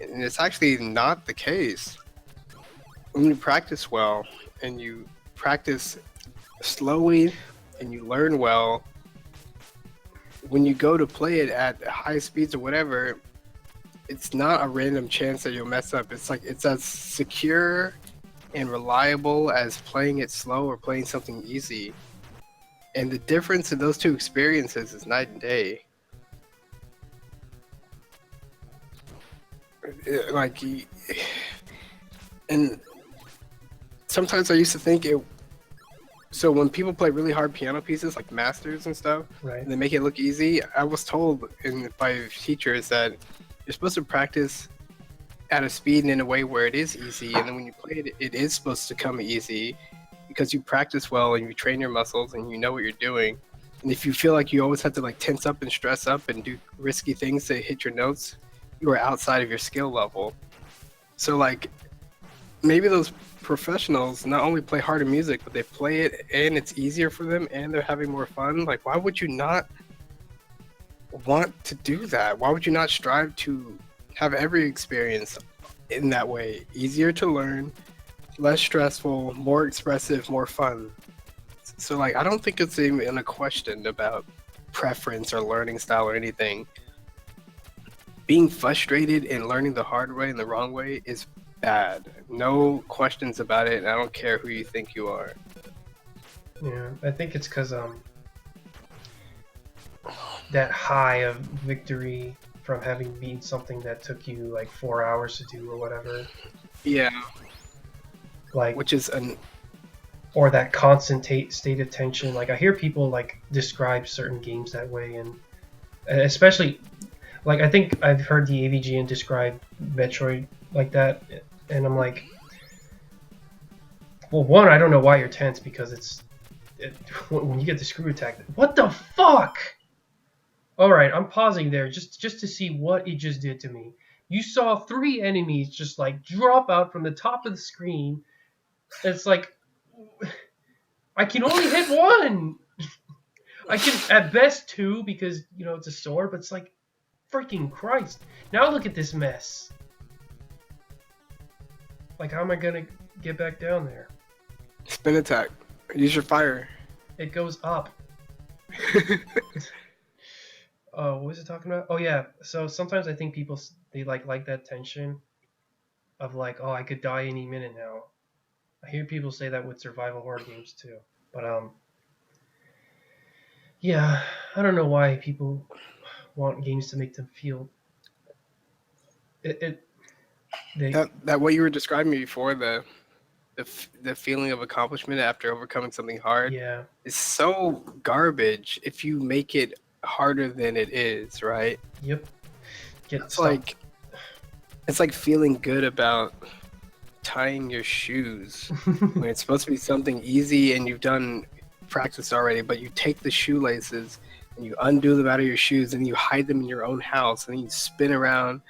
And it's actually not the case. When you practice well, and you practice slowly, and you learn well, when you go to play it at high speeds or whatever, it's not a random chance that you'll mess up. It's like, it's as secure and reliable as playing it slow or playing something easy. And the difference in those two experiences is night and day. Like, and sometimes I used to think it. So when people play really hard piano pieces like masters and stuff, Right. and they make it look easy, I was told by teachers that you're supposed to practice at a speed and in a way where it is easy, and then when you play it, it is supposed to come easy because you practice well and you train your muscles and you know what you're doing. And if you feel like you always have to like tense up and stress up and do risky things to hit your notes, you are outside of your skill level. So like maybe those professionals not only play harder music, but they play it and it's easier for them and they're having more fun. Like, why would you not want to do that? Why would you not strive to have every experience in that way? Easier to learn, less stressful, more expressive, more fun. So like, I don't think it's even a question about preference or learning style or anything. Being frustrated and learning the hard way and the wrong way is bad. No questions about it. And I don't care who you think you are. Yeah, I think it's because that high of victory from having beaten something that took you like 4 hours to do or whatever. Yeah, Like, which is an or that constant state of tension. Like I hear people like describe certain games that way, and especially like I think I've heard the AVGN describe Metroid like that, and I'm like, well, one, I don't know why you're tense because when you get the screw attack. What the fuck? All right, I'm pausing there just to see what it just did to me. You saw 3 enemies just like drop out from the top of the screen. It's like I can only hit 1. I can at best 2 because you know it's a sword, but it's like freaking Christ. Now look at this mess. Like how am I gonna get back down there? spin attack. Use your fire. It goes up. What was it talking about? Oh yeah. So sometimes I think people they like that tension of like, oh, I could die any minute now. I hear people say that with survival horror games too. But yeah, I don't know why people want games to make them feel they That what you were describing before, the feeling of accomplishment after overcoming something hard, yeah. is so garbage if you make it harder than it is, right? Yep. Get It's stuck. like it's like feeling good about tying your shoes when it's supposed to be something easy and you've done practice already, but you take the shoelaces and you undo them out of your shoes and you hide them in your own house and then you spin around,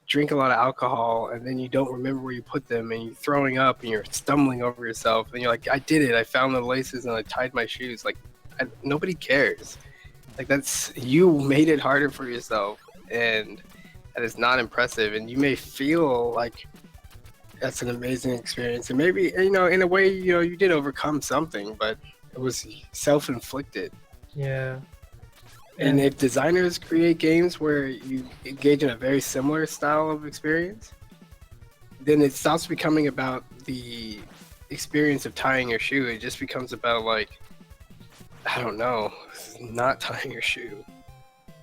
drink a lot of alcohol, and then you don't remember where you put them and you're throwing up and you're stumbling over yourself and you're like, I did it, I found the laces and I tied my shoes. Like, nobody cares. Like, that's, you made it harder for yourself, and that is not impressive. And you may feel like that's an amazing experience, and maybe, you know, in a way, you know, you did overcome something, but it was self-inflicted. Yeah. And if designers create games where you engage in a very similar style of experience, then it stops becoming about the experience of tying your shoe. It just becomes about, like, I don't know, not tying your shoe.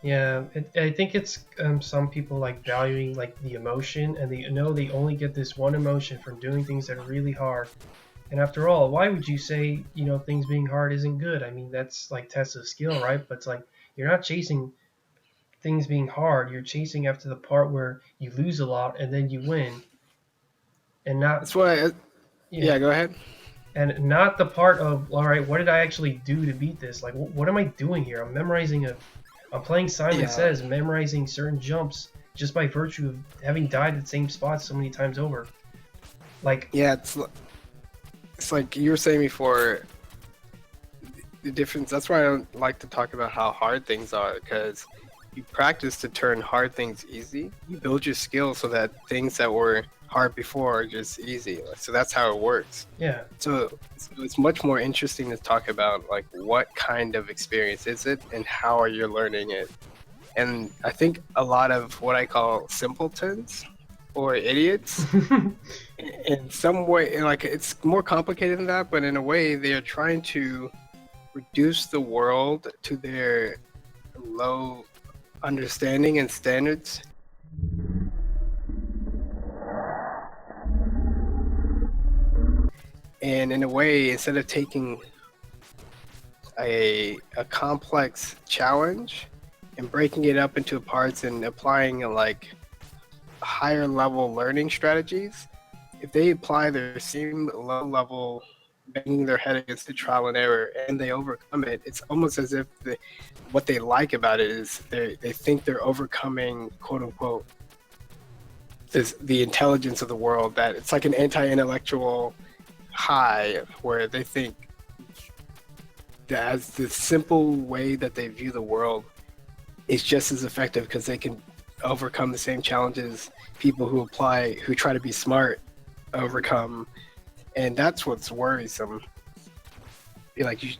Yeah, I think it's some people like valuing like the emotion, and they know they only get this one emotion from doing things that are really hard. And after all, why would you say, you know, things being hard isn't good? I mean, that's like tests of skill, right? But it's like you're not chasing things being hard. You're chasing after the part where you lose a lot and then you win, and not That's why, yeah, go ahead. and not the part of, all right, what did I actually do to beat this? Like, what am I doing here? I'm playing Simon Yeah. Says, memorizing certain jumps just by virtue of having died at the same spot so many times over. Like, Yeah, it's like you were saying before, the difference. That's why I don't like to talk about how hard things are, because you practice to turn hard things easy. You build your skill so that things that were hard before are just easy. So that's how it works. yeah, So it's much more interesting to talk about, like, what kind of experience is it and how are you learning it. And I think a lot of what I call simpletons or idiots, in some way, like, it's more complicated than that, but in a way they are trying to reduce the world to their low understanding and standards. And in a way, instead of taking a complex challenge and breaking it up into parts and applying like higher level learning strategies, if they apply their same low level banging their head against the trial and error and they overcome it, it's almost as if what they like about it is they think they're overcoming, quote unquote, the intelligence of the world, that it's like an anti-intellectual high where they think that as the simple way that they view the world is just as effective because they can overcome the same challenges people who try to be smart overcome. And that's what's worrisome. Like you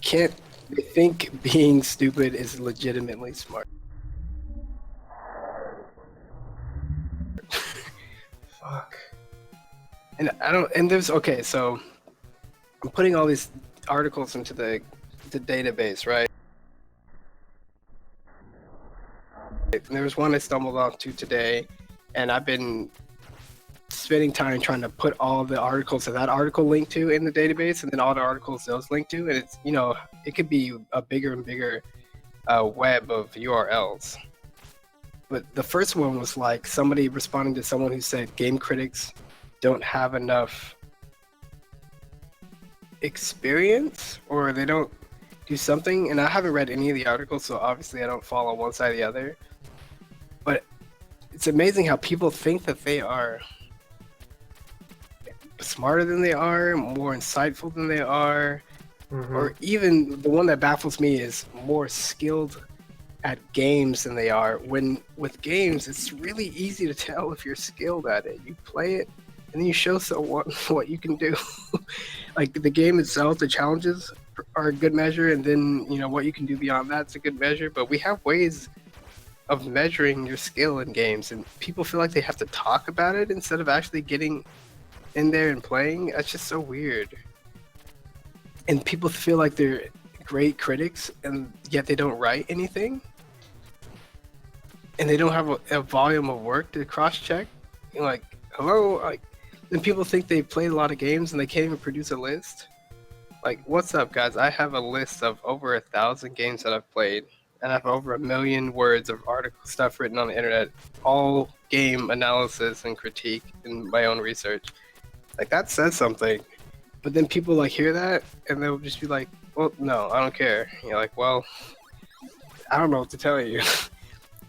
can't think being stupid is legitimately smart. Fuck. And so I'm putting all these articles into the database, right? And there was one I stumbled onto today, and I've been spending time trying to put all the articles that article linked to in the database, and then all the articles those linked to, and it's, it could be a bigger and bigger web of URLs. But the first one was like somebody responding to someone who said game critics don't have enough experience, or they don't do something. And I haven't read any of the articles, so obviously I don't follow one side or the other. But it's amazing how people think that they are smarter than they are, more insightful than they are, or even the one that baffles me is more skilled at games than they are. When with games, it's really easy to tell if you're skilled at it. You play it, and then you show someone what you can do. Like the game itself, the challenges are a good measure, and then what you can do beyond that's a good measure. But we have ways of measuring your skill in games, and people feel like they have to talk about it instead of actually getting in there and playing. That's just so weird. And people feel like they're great critics, and yet they don't write anything, and they don't have a volume of work to cross-check. Like, hello, like, then people think they've played a lot of games and they can't even produce a list. Like, what's up, guys? I have a list of over 1,000 games that I've played, and I have over 1 million words of article stuff written on the internet, all game analysis and critique in my own research. Like, that says something. But then people like hear that and they'll just be like, well, no, I don't care. You're like, well, I don't know what to tell you.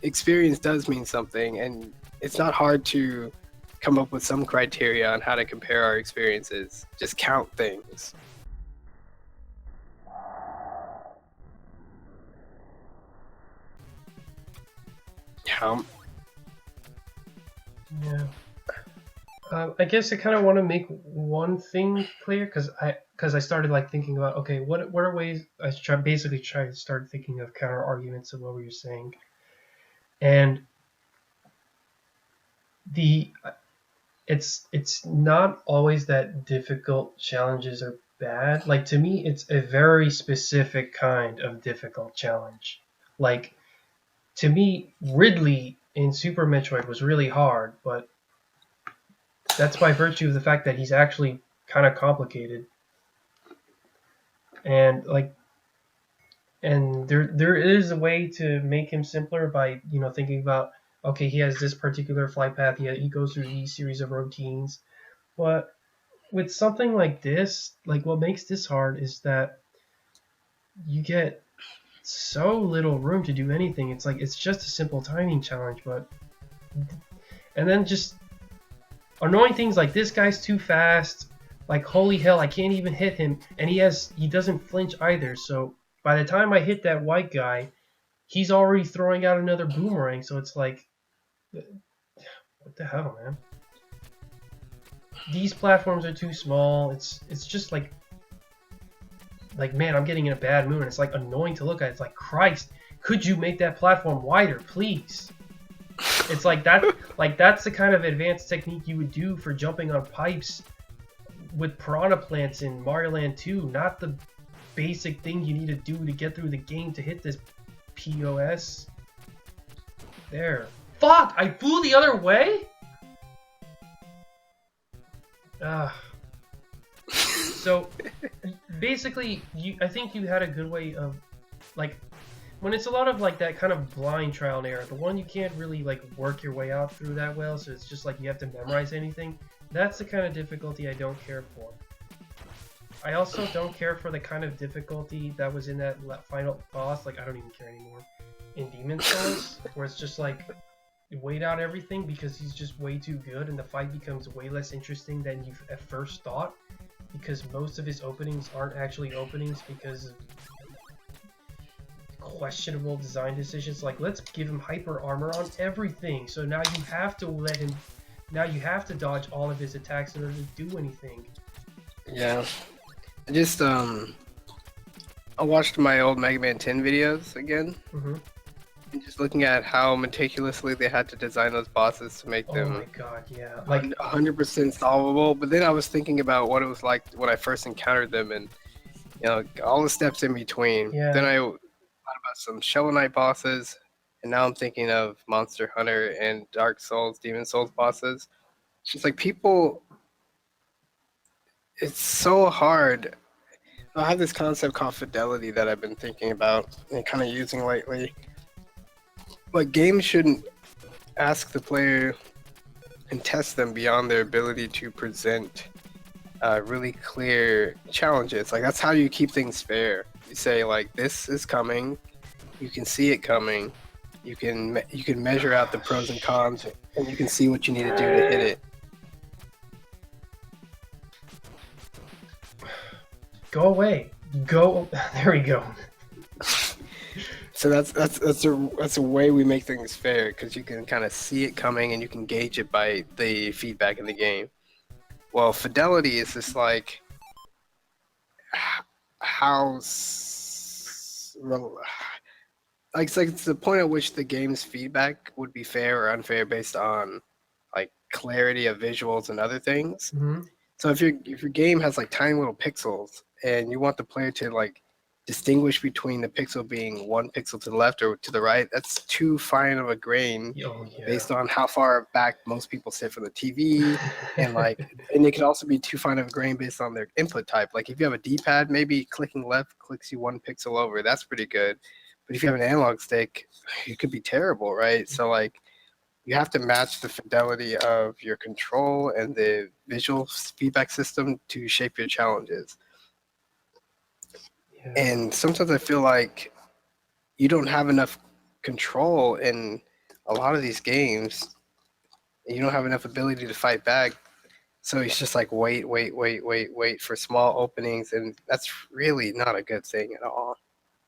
Experience does mean something, and it's not hard to come up with some criteria on how to compare our experiences. Just count things. Count. Yeah. I guess I kind of want to make one thing clear, because I started like thinking about, okay, what are ways I basically try to start thinking of counter arguments of what we were saying, and it's not always that difficult challenges are bad. Like, to me, it's a very specific kind of difficult challenge. Like, to me, Ridley in Super Metroid was really hard, but that's by virtue of the fact that he's actually kind of complicated. And there is a way to make him simpler by thinking about, okay, he has this particular flight path, he goes through these series of routines. But with something like this, like, what makes this hard is that you get so little room to do anything. It's like, it's just a simple timing challenge, and then just annoying things like, this guy's too fast, like, holy hell, I can't even hit him, and he doesn't flinch either. So by the time I hit that white guy, he's already throwing out another boomerang. So it's like, what the hell, man? These platforms are too small. It's just like, man, I'm getting in a bad mood, and it's like annoying to look at. It's like, Christ, could you make that platform wider, please? It's like that. Like, that's the kind of advanced technique you would do for jumping on pipes with piranha plants in Mario Land 2, not the basic thing you need to do to get through the game to hit this POS. There. Fuck! I flew the other way? So, basically, I think you had a good way of, like, when it's a lot of, like, that kind of blind trial and error, the one you can't really, like, work your way out through that well, so it's just like you have to memorize anything, that's the kind of difficulty I don't care for. I also don't care for the kind of difficulty that was in that final boss, like, I don't even care anymore, in Demon Souls, where it's just like, you wait out everything because he's just way too good and the fight becomes way less interesting than you at first thought, because most of his openings aren't actually openings because of questionable design decisions. Like, let's give him hyper armor on everything, so now you have to dodge all of his attacks in order to do anything. Yeah. I just I watched my old Mega Man 10 videos again. Mm-hmm. And just looking at how meticulously they had to design those bosses to make Oh them my god, yeah. Like 100% solvable. But then I was thinking about what it was like when I first encountered them, and all the steps in between. Yeah. Then I thought about some Shovel Knight bosses, and now I'm thinking of Monster Hunter and Dark Souls, Demon Souls bosses. It's just like people. It's so hard. I have this concept called fidelity that I've been thinking about and kind of using lately. But games shouldn't ask the player and test them beyond their ability to present really clear challenges. Like, that's how you keep things fair. You say, like, this is coming. You can see it coming. You can measure out the pros and cons, and you can see what you need to do to hit it. Go away. Go. There we go. So that's a way we make things fair, because you can kind of see it coming and you can gauge it by the feedback in the game. Well, fidelity is just like it's the point at which the game's feedback would be fair or unfair based on like clarity of visuals and other things. Mm-hmm. So if your game has like tiny little pixels and you want the player to like distinguish between the pixel being one pixel to the left or to the right, that's too fine of a grain based on how far back most people sit from the TV, and it can also be too fine of a grain based on their input type. Like, if you have a D-pad, maybe clicking left clicks you one pixel over. That's pretty good. But if you have an analog stick, it could be terrible, right? So like, you have to match the fidelity of your control and the visual feedback system to shape your challenges. Yeah. And sometimes I feel like you don't have enough control in a lot of these games. You don't have enough ability to fight back. So it's just like wait for small openings, and that's really not a good thing at all.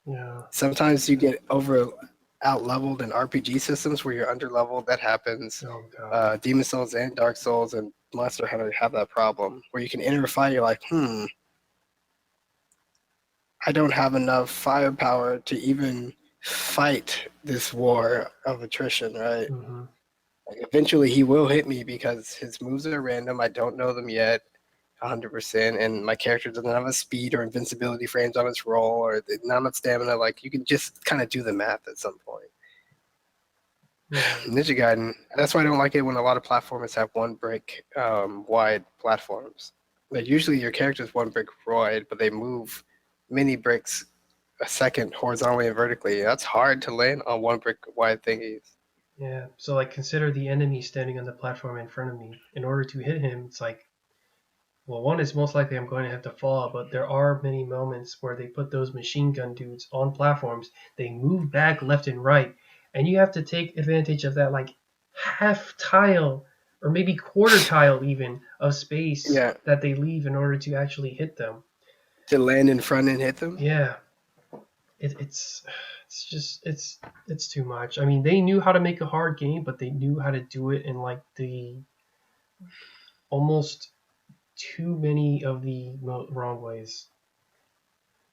Yeah. Sometimes you get out-leveled in RPG systems where you're under-leveled. That happens. Oh god. Demon Souls and Dark Souls and Monster Hunter have that problem where you can enter a fight, you're like, I don't have enough firepower to even fight this war of attrition, right? Mm-hmm. Like, eventually he will hit me because his moves are random. I don't know them yet 100%, and my character doesn't have a speed or invincibility frames on its roll or not enough stamina. Like, you can just kind of do the math at some point. Ninja Gaiden, that's why I don't like it when a lot of platformers have one brick wide platforms. Like, usually your character's one brick wide, but they move many bricks a second horizontally and vertically. That's hard to land on one brick wide thingies. Yeah, so like, consider the enemy standing on the platform in front of me. In order to hit him, it's like, well, one is most likely I'm going to have to fall, but there are many moments where they put those machine gun dudes on platforms. They move back left and right, and you have to take advantage of that, like, half tile or maybe quarter tile even of space that they leave in order to actually hit them. To land in front and hit them? Yeah. It's too much. I mean, they knew how to make a hard game, but they knew how to do it in like the almost too many of the wrong ways.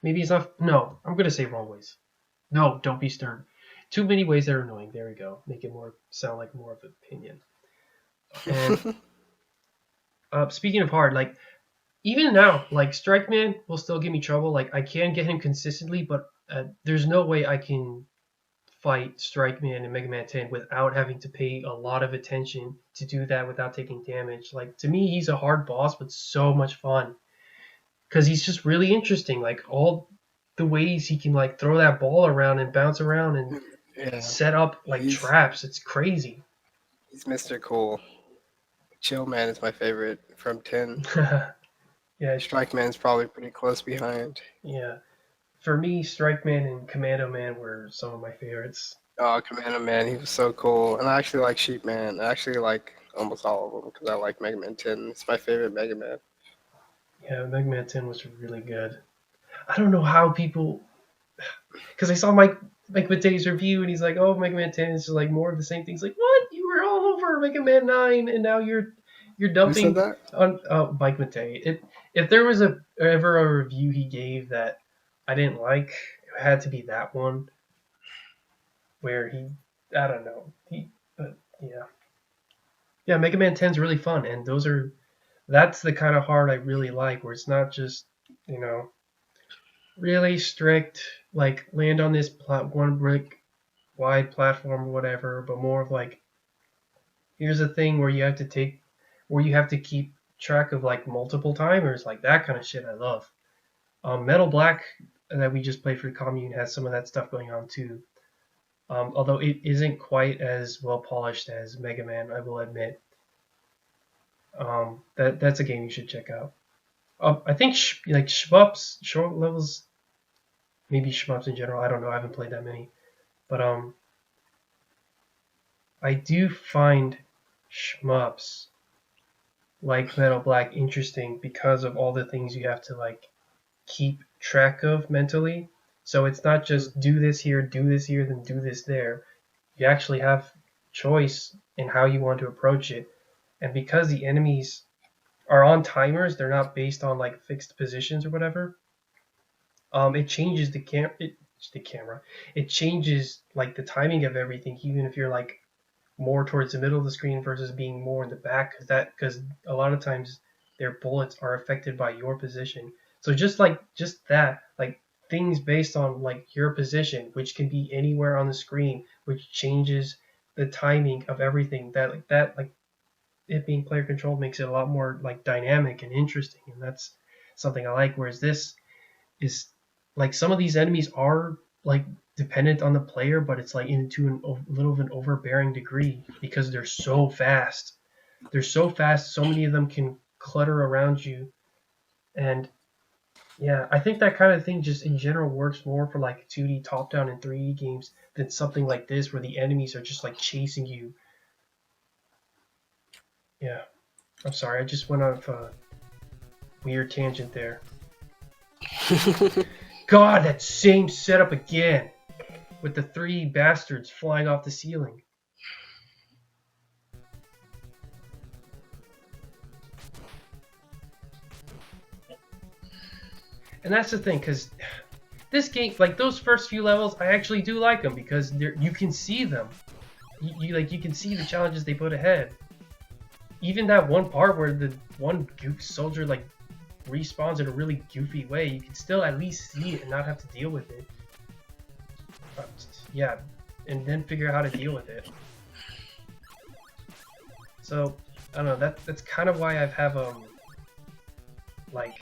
Maybe it's not. No, I'm gonna say wrong ways. No, don't be stern. Too many ways that are annoying. There we go. Make it sound like more of an opinion. And speaking of hard, like, even now, like Strike Man will still give me trouble. Like I can get him consistently, but there's no way I can fight Strike Man in Mega Man 10 without having to pay a lot of attention to do that without taking damage. Like to me, he's a hard boss, but so much fun because he's just really interesting. Like all the ways he can like throw that ball around and bounce around and Yeah, set up like he's traps. It's crazy. he's Mr. Cool. Chill Man is my favorite from 10. Yeah, Strike Man's probably pretty close behind. yeah. For me, Strike Man and Commando Man were some of my favorites. Oh, Commando Man, he was so cool. And I actually like Sheep Man. I actually like almost all of them because I like Mega Man 10. It's my favorite Mega Man. Yeah, Mega Man 10 was really good. I don't know how people, because I saw Mike Mattei's review and he's like, "Oh, Mega Man 10 is just like more of the same things." Like, what? You were all over Mega Man 9 and now you're Who dumping said that? on Mike Mattei. If there was ever a review he gave that I didn't like, it had to be that one where I don't know, but yeah. Yeah, Mega Man 10 is really fun, and that's the kind of hard I really like, where it's not just, really strict, like land on this one brick wide platform or whatever, but more of like, here's a thing where you have to keep track of like multiple timers, like that kind of shit I love. Metal Black that we just played for Commune has some of that stuff going on too. Although it isn't quite as well polished as Mega Man, I will admit. That's a game you should check out. I think like shmups, short levels, maybe shmups in general. I don't know. I haven't played that many, but I do find shmups like Metal Black interesting because of all the things you have to like keep track of mentally. So it's not just do this here, then do this there. You actually have choice in how you want to approach it. And because the enemies are on timers, they're not based on like fixed positions or whatever. It changes the camera. It changes like the timing of everything, even if you're like more towards the middle of the screen versus being more in the back, because a lot of times their bullets are affected by your position. So just that, like things based on like your position, which can be anywhere on the screen, which changes the timing of everything. Like it being player controlled makes it a lot more like dynamic and interesting, and that's something I like. Whereas this is like some of these enemies are like dependent on the player, but it's like into a little of an overbearing degree because they're so fast. They're so fast. So many of them can clutter around you, and yeah, I think that kind of thing just in general works more for like 2D top-down and 3D games than something like this where the enemies are just like chasing you. Yeah, I'm sorry, I just went off a weird tangent there. God, that same setup again with the 3 bastards flying off the ceiling. And that's the thing, because this game, like those first few levels, I actually do like them because you can see them. You can see the challenges they put ahead. Even that one part where the one goof soldier like respawns in a really goofy way, you can still at least see it and not have to deal with it. Yeah, and then figure out how to deal with it. So I don't know. That's kind of why I have like.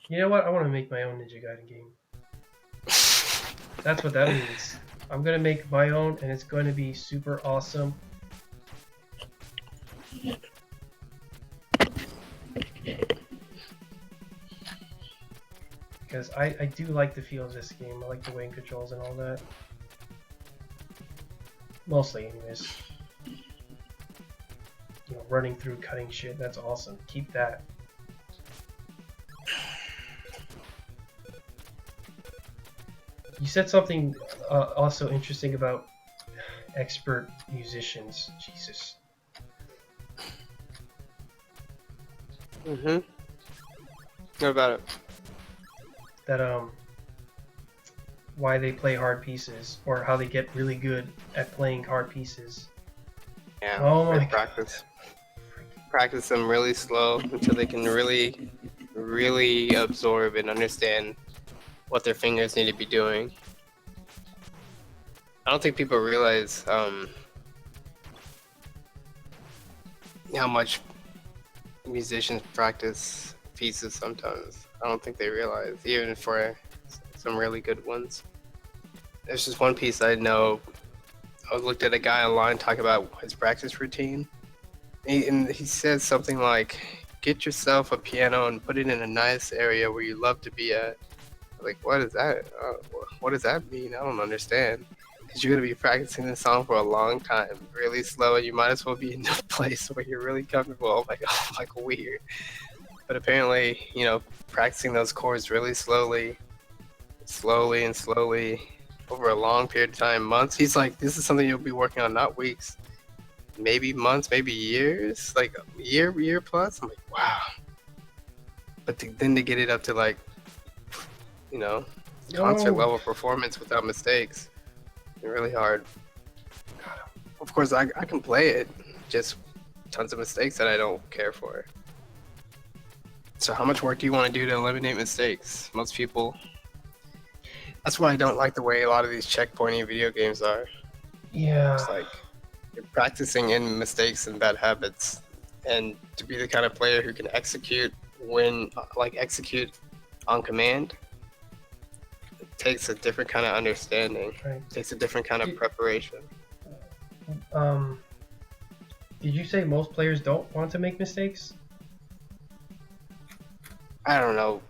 You know what? I want to make my own Ninja Gaiden game. That's what that means. I'm gonna make my own, and it's going to be super awesome. Because I do like the feel of this game. I like the way it controls and all that. Mostly, anyways. Running through, cutting shit. That's awesome. Keep that. You said something also interesting about expert musicians. Jesus. What about it? That why they play hard pieces or how they get really good at playing hard pieces. Yeah. Oh my practice. God. practice them really slow until they can really, really absorb and understand what their fingers need to be doing. I don't think people realize how much musicians practice pieces sometimes. I don't think they realize, even for some really good ones. There's just one piece I know. I looked at a guy online talking about his practice routine. And he says something like, get yourself a piano and put it in a nice area where you love to be at. Like, what is that? What does that mean? I don't understand. Because you're going to be practicing this song for a long time, really slow, and you might as well be in a place where you're really comfortable. Like weird. But apparently, practicing those chords really slowly and slowly over a long period of time, months. He's like, this is something you'll be working on, not weeks, maybe months, maybe years, like a year plus. I'm like, wow. But then to get it up to like, concert level performance without mistakes, it's really hard. Of course, I can play it, just tons of mistakes that I don't care for. So how much work do you want to do to eliminate mistakes? Most people. That's why I don't like the way a lot of these checkpointing video games are. Yeah. It's like you're practicing in mistakes and bad habits, and to be the kind of player who can execute execute on command, it takes a different kind of understanding. Right. It takes a different kind of preparation. Did you say most players don't want to make mistakes? I don't know.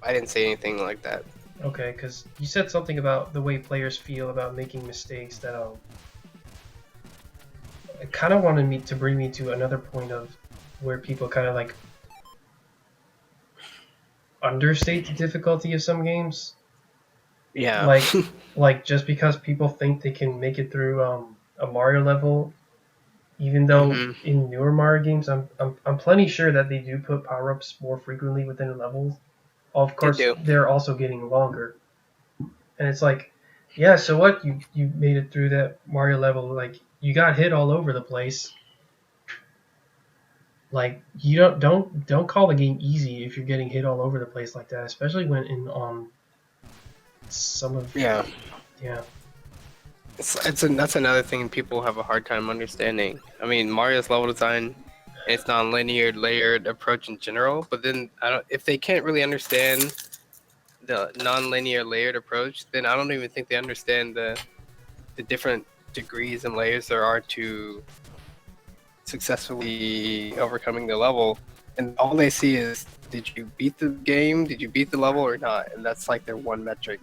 I didn't say anything like that. Okay, because you said something about the way players feel about making mistakes that it kind of wanted me to bring me to another point of where people kind of like understate the difficulty of some games. Yeah. Like just because people think they can make it through a Mario level, even though in newer Mario games, I'm plenty sure that they do put power-ups more frequently within the levels. Of course, they're also getting longer, and it's like, yeah, so what? You made it through that Mario level, like you got hit all over the place. Like you don't call the game easy if you're getting hit all over the place like that, especially when in some of yeah. That's another thing people have a hard time understanding. I mean, Mario's level design, it's non-linear, layered approach in general. But then if they can't really understand the non-linear layered approach, then I don't even think they understand the different degrees and layers there are to successfully overcoming the level. And all they see is, did you beat the game? Did you beat the level or not? And that's like their one metric.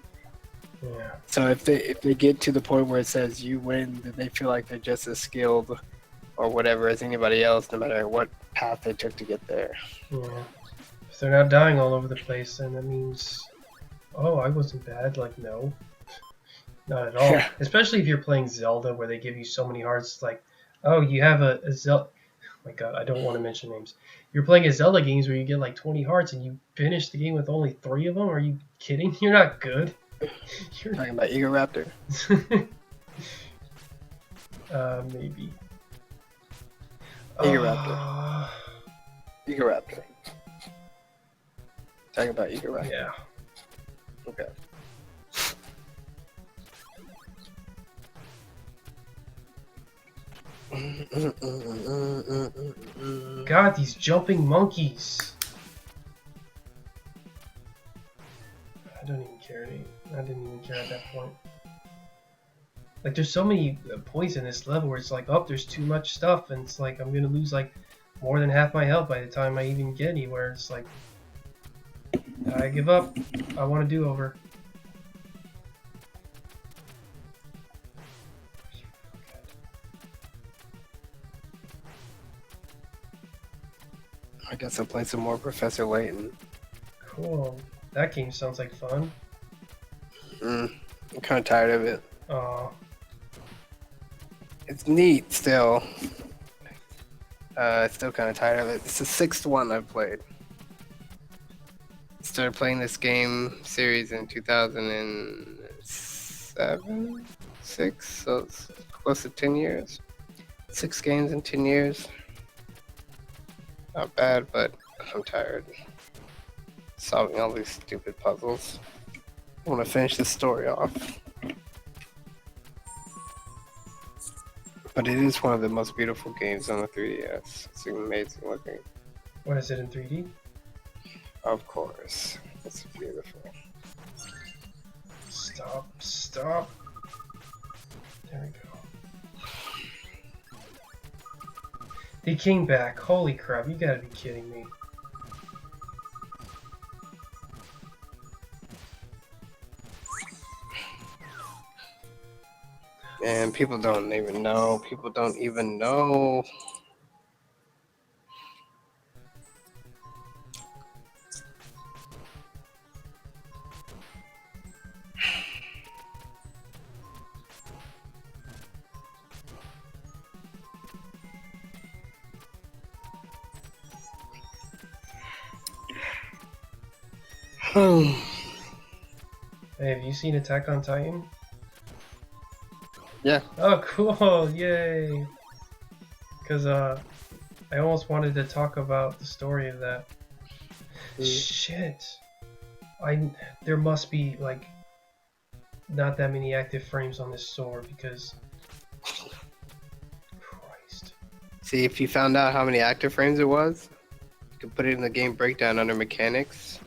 Yeah. So if they get to the point where it says you win, then they feel like they're just as skilled or whatever as anybody else, no matter what path they took to get there. Yeah. If they're not dying all over the place, then that means, oh, I wasn't bad. Like, no, not at all. Yeah. Especially if you're playing Zelda, where they give you so many hearts. It's like, oh, you have a Zelda. Oh my God, I don't want to mention names. You're playing a Zelda games where you get like 20 hearts and you finish the game with only 3 of them. Are you kidding? You're not good. You're talking about Egoraptor? Maybe. Egoraptor. Egoraptor. Talking about Egoraptor. Yeah. Okay. God, these jumping monkeys. I don't even care. I didn't even care at that point. Like, there's so many points in this level where it's like, oh, there's too much stuff, and it's like I'm gonna lose like more than half my health by the time I even get anywhere. It's like, I give up. I want a do-over. I guess I'll play some more Professor Layton. Cool. That game sounds like fun. I'm kind of tired of it. It's neat still. Still kind of tired of it. It's the 6th one I've played. Started playing this game series in 2007, 6, so it's close to 10 years. 6 games in 10 years. Not bad, but I'm tired. Solving all these stupid puzzles. I want to finish this story off. But it is one of the most beautiful games on the 3DS. It's amazing looking. What is it in 3D? Of course. It's beautiful. Stop, stop. There we go. They came back. Holy crap, you gotta be kidding me. And people don't even know. People don't even know. Hey, have you seen Attack on Titan? Yeah. Oh, cool! Yay! Because I almost wanted to talk about the story of that. Shit! There must be like not that many active frames on this sword because. Christ. See, if you found out how many active frames it was, you could put it in the game breakdown under mechanics,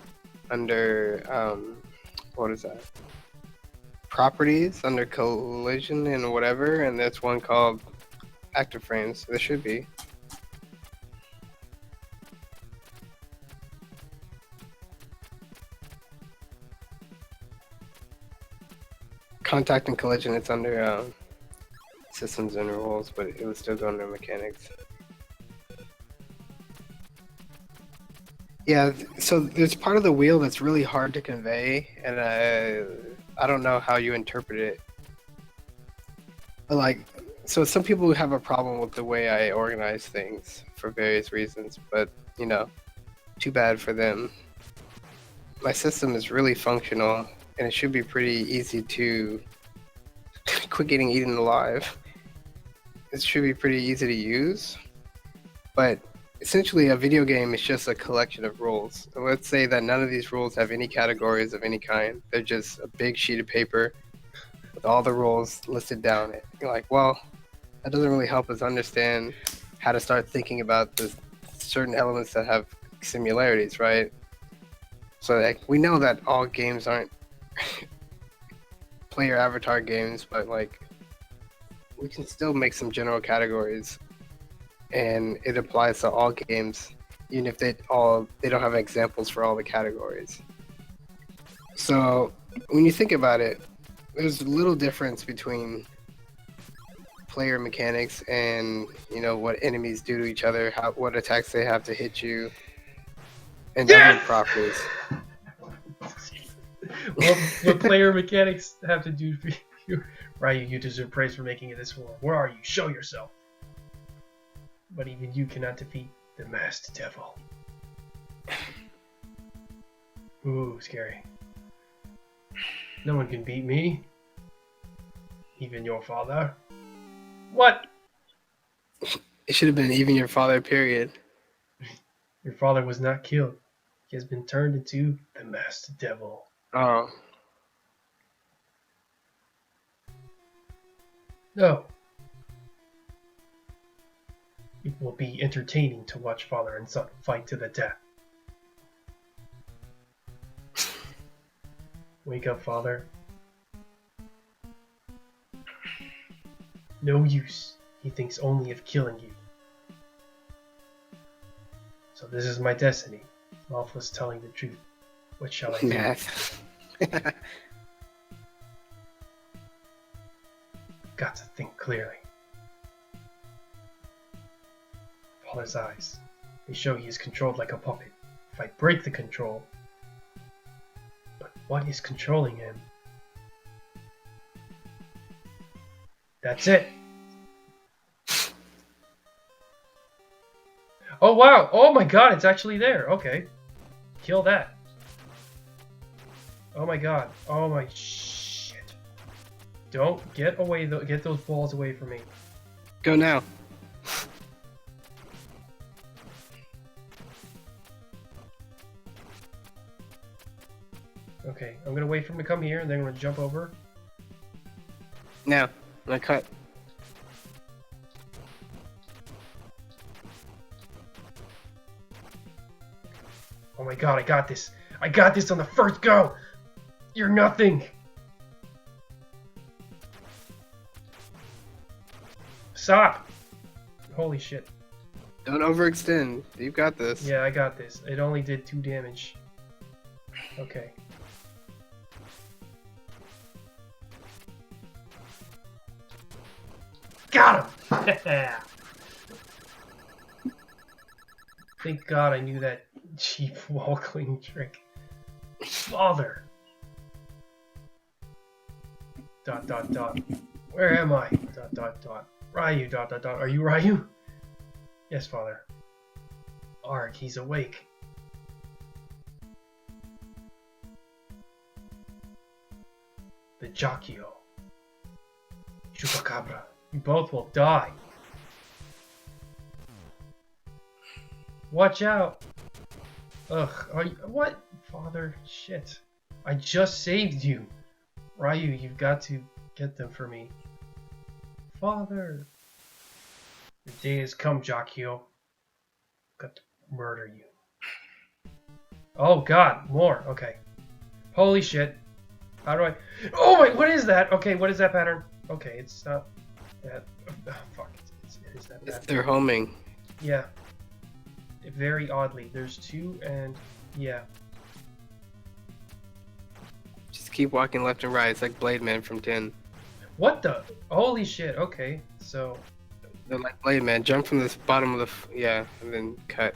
under what is that? Properties, under collision and whatever, and there's one called active frames. There should be. Contact and collision, it's under systems and rules, but it would still go under mechanics. Yeah, so there's part of the wheel that's really hard to convey, and I don't know how you interpret it. But like, so some people have a problem with the way I organize things for various reasons, but you know, too bad for them. My system is really functional, and it should be pretty easy to quit getting eaten alive. It should be pretty easy to use, but essentially a video game is just a collection of rules. So let's say that none of these rules have any categories of any kind. They're just a big sheet of paper with all the rules listed down. You're like, well, that doesn't really help us understand how to start thinking about the certain elements that have similarities, right? So like, we know that all games aren't player avatar games, but like we can still make some general categories, and it applies to all games, even if they don't have examples for all the categories. So when you think about it, there's a little difference between player mechanics and what enemies do to each other, what attacks they have to hit you, and other properties. What player mechanics have to do for you? Ryu, you deserve praise for making it this far. Where are you? Show yourself. But even you cannot defeat the masked devil. Ooh, scary. No one can beat me. Even your father. What? It should have been even your father, period. Your father was not killed. He has been turned into the masked devil. Oh. No. It will be entertaining to watch father and son fight to the death. Wake up, father. No use. He thinks only of killing you. So this is my destiny. Mouth was telling the truth. What shall I do? Math. Got to think clearly. Father's eyes. They show he is controlled like a puppet. If I break the control... But what is controlling him? That's it! Oh wow! Oh my god, it's actually there! Okay. Kill that. Oh my god. Oh my shit. Don't get away, get those balls away from me. Go now. Okay, I'm gonna wait for him to come here, and then I'm gonna jump over. Now, I cut. Oh my god, I got this! I got this on the first go! You're nothing! Stop! Holy shit. Don't overextend. You've got this. Yeah, I got this. It only did 2 damage. Okay. Got him! Thank God I knew that cheap wall cleaning trick. Father! Dot dot dot. Where am I? Dot dot dot. Ryu dot dot dot. Are you Ryu? Yes, father. Arg, he's awake. The Jacchio. Chupacabra. You both will die. Watch out! Ugh, are you, what? Father, shit. I just saved you. Ryu, you've got to get them for me. Father! The day has come, Jacchio. I've got to murder you. Oh god, more. Okay. Holy shit. How do I... Oh my, what is that? Okay, what is that pattern? Okay, it's not that... Oh, fuck, it is that It's pattern. their homing. Yeah. Very oddly. There's 2 and... Yeah. Just keep walking left and right. It's like Blade Man from 10. What the? Holy shit, okay. So... They're like Blade Man. Jump from the bottom of the... Yeah, and then cut.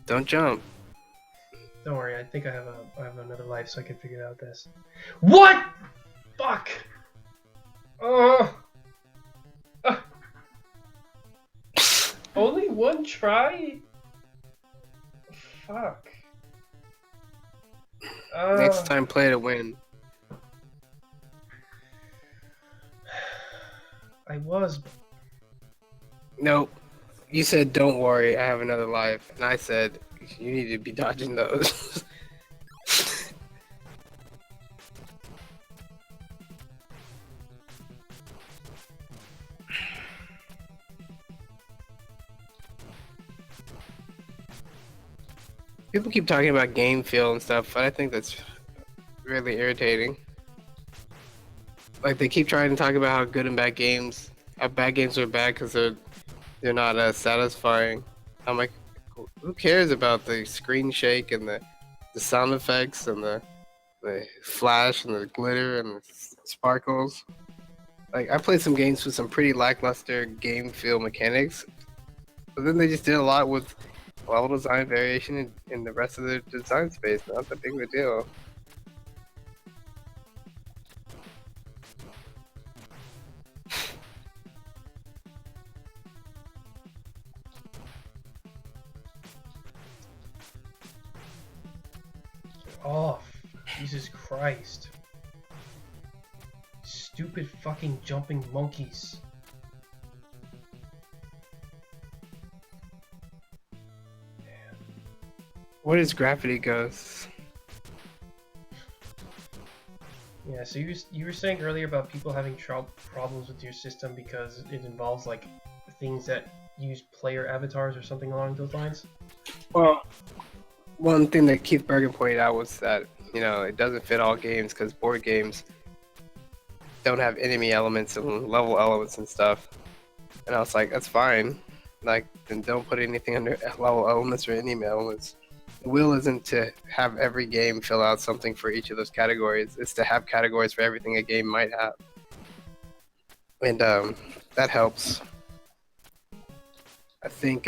Don't jump. Don't worry, I think I have another life so I can figure out this. What? Fuck! Oh! Only one try? Fuck. Next time, play to win. I was. Nope. You said, don't worry, I have another life. And I said, you need to be dodging those. People keep talking about game feel and stuff, but I think that's really irritating. Like, they keep trying to talk about how good and bad games, how bad games are bad because they're not as satisfying. I'm like, who cares about the screen shake and the sound effects and the flash and the glitter and the sparkles? Like, I played some games with some pretty lackluster game feel mechanics, but then they just did a lot with level design variation in the rest of the design space. Not that big of a deal. Off. Jesus Christ. Stupid fucking jumping monkeys. What is Gravity Ghosts? Yeah, so you were saying earlier about people having problems with your system because it involves like things that use player avatars or something along those lines? Well, one thing that Keith Bergen pointed out was that, you know, it doesn't fit all games because board games don't have enemy elements and level elements and stuff. And I was like, that's fine. Like, then don't put anything under level elements or enemy elements. The will isn't to have every game fill out something for each of those categories. It's to have categories for everything a game might have. And that helps. I think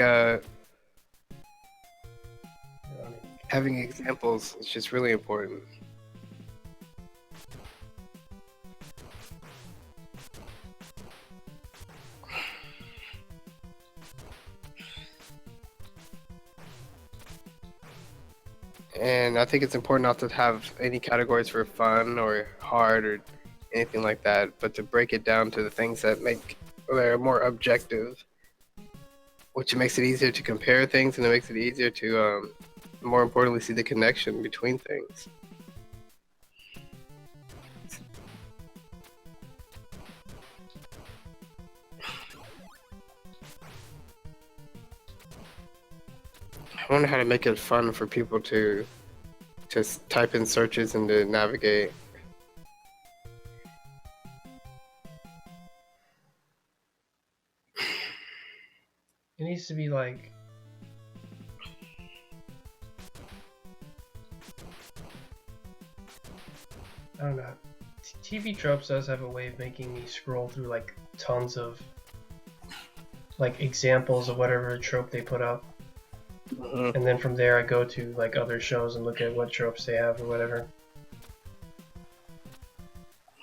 having examples is just really important. And I think it's important not to have any categories for fun or hard or anything like that, but to break it down to the things that are more objective, which makes it easier to compare things and it makes it easier to More importantly, see the connection between things. I wonder how to make it fun for people to just type in searches and to navigate. It needs to be like, I don't know. TV Tropes does have a way of making me scroll through like tons of like examples of whatever trope they put up, and then from there I go to like other shows and look at what tropes they have or whatever.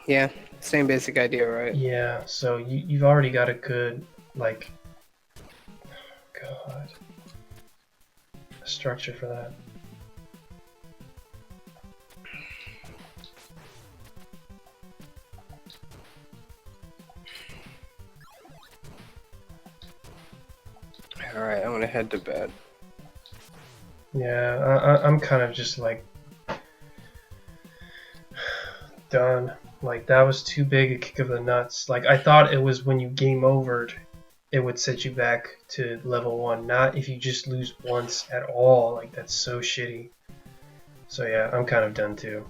Yeah, same basic idea, right? Yeah, so you've already got a good like, God, structure for that. Alright, I'm gonna head to bed. Yeah, I'm kind of just like done. Like that was too big a kick of the nuts. Like I thought it was when you game overed, it would set you back to level 1, not if you just lose once at all. Like that's so shitty. So yeah, I'm kind of done too.